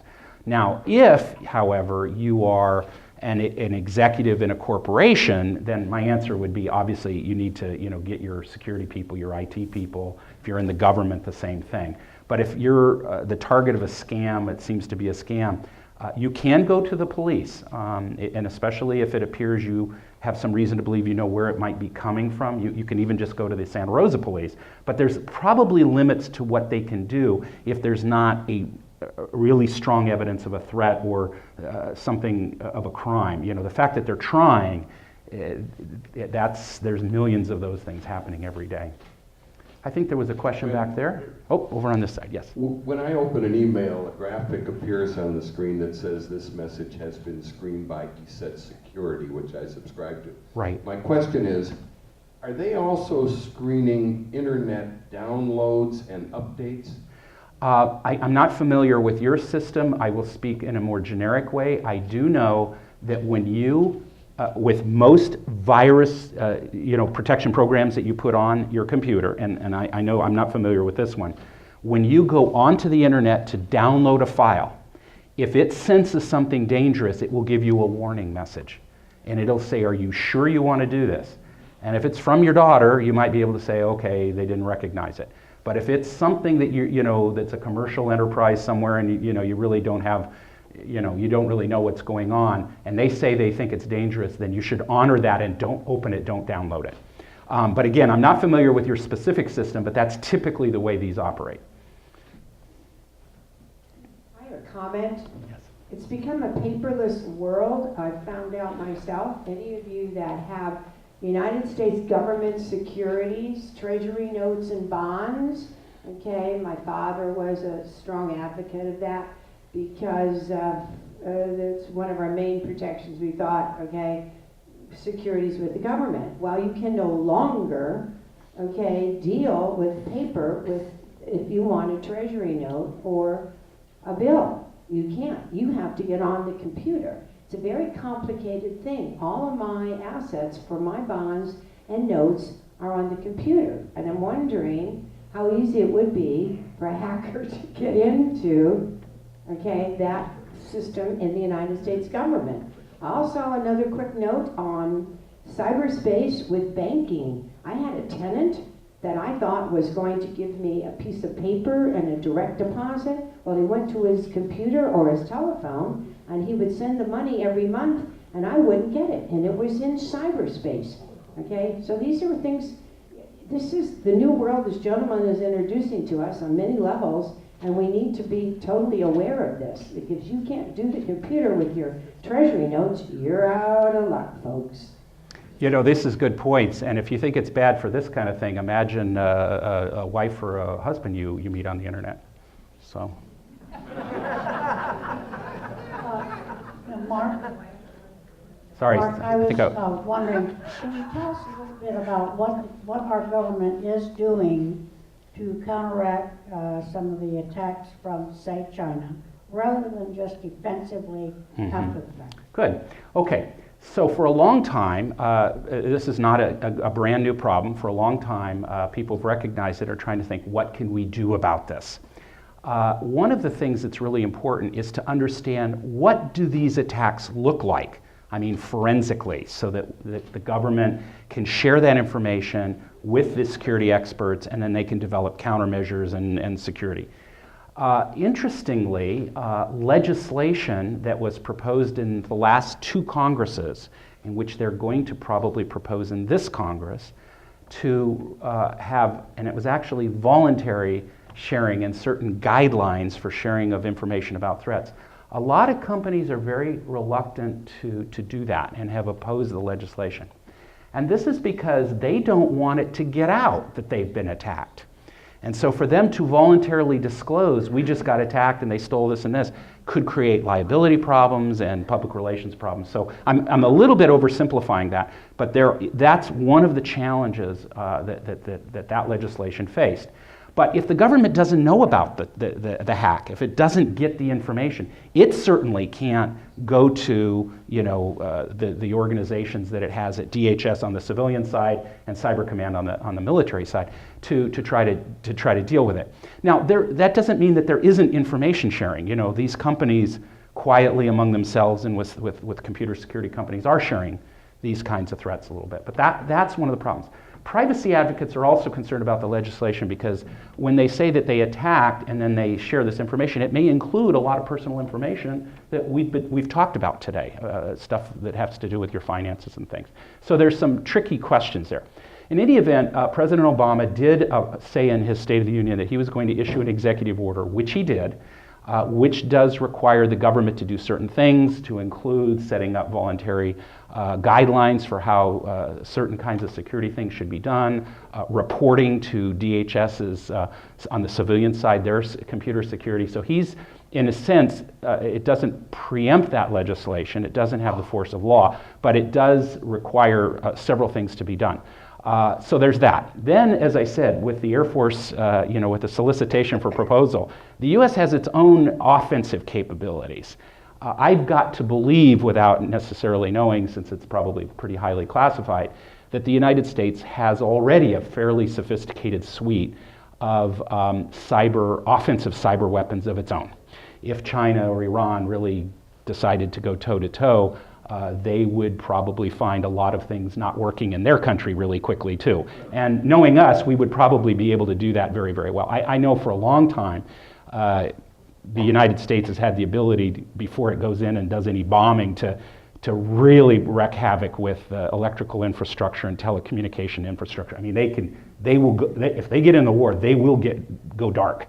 Now, if, however, you are an executive in a corporation, then my answer would be, obviously, you need to get your security people, your IT people. If you're in the government, the same thing. But if you're the target of a scam, it seems to be a scam, you can go to the police, and especially if it appears you have some reason to believe you know where it might be coming from. You can even just go to the Santa Rosa police. But there's probably limits to what they can do if there's not a really strong evidence of a threat or something of a crime. The fact that they're trying, there's millions of those things happening every day. I think there was a question back there. Oh, over on this side, yes. When I open an email, a graphic appears on the screen that says this message has been screened by ESET Security, which I subscribe to. Right. My question is, are they also screening internet downloads and updates? I'm not familiar with your system. I will speak in a more generic way. I do know that when you, with most virus protection programs that you put on your computer, and I know I'm not familiar with this one, when you go onto the internet to download a file, if it senses something dangerous, it will give you a warning message. And it'll say, are you sure you want to do this? And if it's from your daughter, you might be able to say, okay, they didn't recognize it. But if it's something that that's a commercial enterprise somewhere, and you really don't have, you don't really know what's going on, and they say they think it's dangerous, then you should honor that and don't open it, don't download it. But again, I'm not familiar with your specific system, but that's typically the way these operate. I have a comment. Yes. It's become a paperless world. I've found out myself. Any of you that have United States government securities, treasury notes and bonds, okay, my father was a strong advocate of that because that's one of our main protections. We thought, okay, securities with the government. Well, you can no longer, okay, deal with paper with if you want a treasury note or a bill. You can't. You have to get on the computer. It's a very complicated thing. All of my assets for my bonds and notes are on the computer. And I'm wondering how easy it would be for a hacker to get into, okay, that system in the United States government. Also, another quick note on cyberspace with banking. I had a tenant that I thought was going to give me a piece of paper and a direct deposit. Well, he went to his computer or his telephone, and he would send the money every month, and I wouldn't get it, and it was in cyberspace. Okay, so these are things. This is the new world this gentleman is introducing to us on many levels, and we need to be totally aware of this. Because you can't do the computer with your treasury notes, you're out of luck, folks. You know, this is good points, and if you think it's bad for this kind of thing, imagine a wife or a husband you meet on the internet. So. Mark? Sorry, Mark, I was think I- wondering, can you tell us a little bit about what our government is doing to counteract some of the attacks from, say, China, rather than just defensively after the fact? Good. Okay. So for a long time, this is not a brand new problem. For a long time, people have recognized it, are trying to think, what can we do about this? One of the things that's really important is to understand, what do these attacks look like? I mean, forensically, so that the government can share that information with the security experts, and then they can develop countermeasures and security. Interestingly, legislation that was proposed in the last two Congresses, in which they're going to probably propose in this Congress, to have, and it was actually voluntary sharing and certain guidelines for sharing of information about threats. A lot of companies are very reluctant to do that and have opposed the legislation. And this is because they don't want it to get out that they've been attacked. And so for them to voluntarily disclose, we just got attacked and they stole this and this, could create liability problems and public relations problems. So I'm a little bit oversimplifying that, but that's one of the challenges that legislation faced. But if the government doesn't know about the hack, if it doesn't get the information, it certainly can't go to the organizations that it has at DHS on the civilian side and Cyber Command on the military side to try to deal with it. Now that doesn't mean that there isn't information sharing. You know, these companies quietly among themselves and with computer security companies are sharing these kinds of threats a little bit. But that's one of the problems. Privacy advocates are also concerned about the legislation because when they say that they attacked and then they share this information, it may include a lot of personal information that we've talked about today, stuff that has to do with your finances and things. So there's some tricky questions there. In any event, President Obama did say in his State of the Union that he was going to issue an executive order, which he did, which does require the government to do certain things, to include setting up voluntary guidelines for how certain kinds of security things should be done, reporting to DHS's, on the civilian side, their computer security. So he's, in a sense, it doesn't preempt that legislation, it doesn't have the force of law, but it does require several things to be done. So there's that. Then, as I said, with the Air Force, with the solicitation for proposal, the U.S. has its own offensive capabilities. I've got to believe, without necessarily knowing, since it's probably pretty highly classified, that the United States has already a fairly sophisticated suite of offensive cyber weapons of its own. If China or Iran really decided to go toe-to-toe, they would probably find a lot of things not working in their country really quickly too. And knowing us, we would probably be able to do that very, very well. I know for a long time, the United States has had the ability, before it goes in and does any bombing, to really wreak havoc with electrical infrastructure and telecommunication infrastructure. I mean, if they get in the war, they will go dark.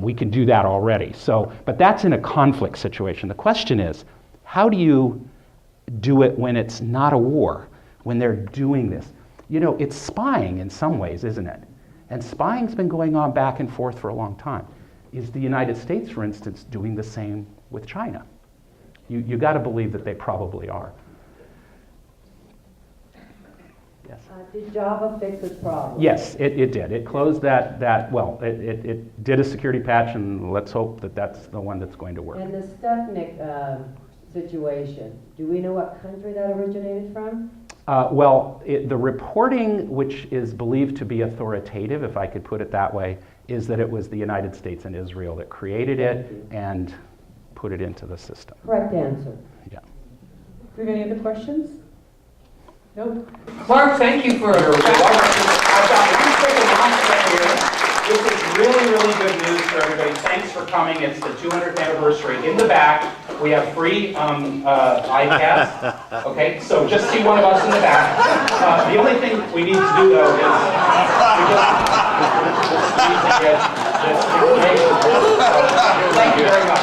We can do that already. So, but that's in a conflict situation. The question is, how do you do it when it's not a war, when they're doing this? You know, it's spying in some ways, isn't it? And spying's been going on back and forth for a long time. Is the United States, for instance, doing the same with China? You got to believe that they probably are. Yes. Did Java fix its problem? Yes, it did. It closed well, it did a security patch, and let's hope that that's the one that's going to work. And the Sputnik situation, do we know what country that originated from? The reporting, which is believed to be authoritative, if I could put it that way, is that it was the United States and Israel that created it and put it into the system. Correct answer. Yeah. Do we have any other questions? Nope. Mark, thank you for your I've got one quick announcement here. This is really, really good news for everybody. Thanks for coming. It's the 200th anniversary. In the back, we have free iPads. Okay, so just see one of us in the back. The only thing we need to do, though, is we just need to get this information. So, thank you very much.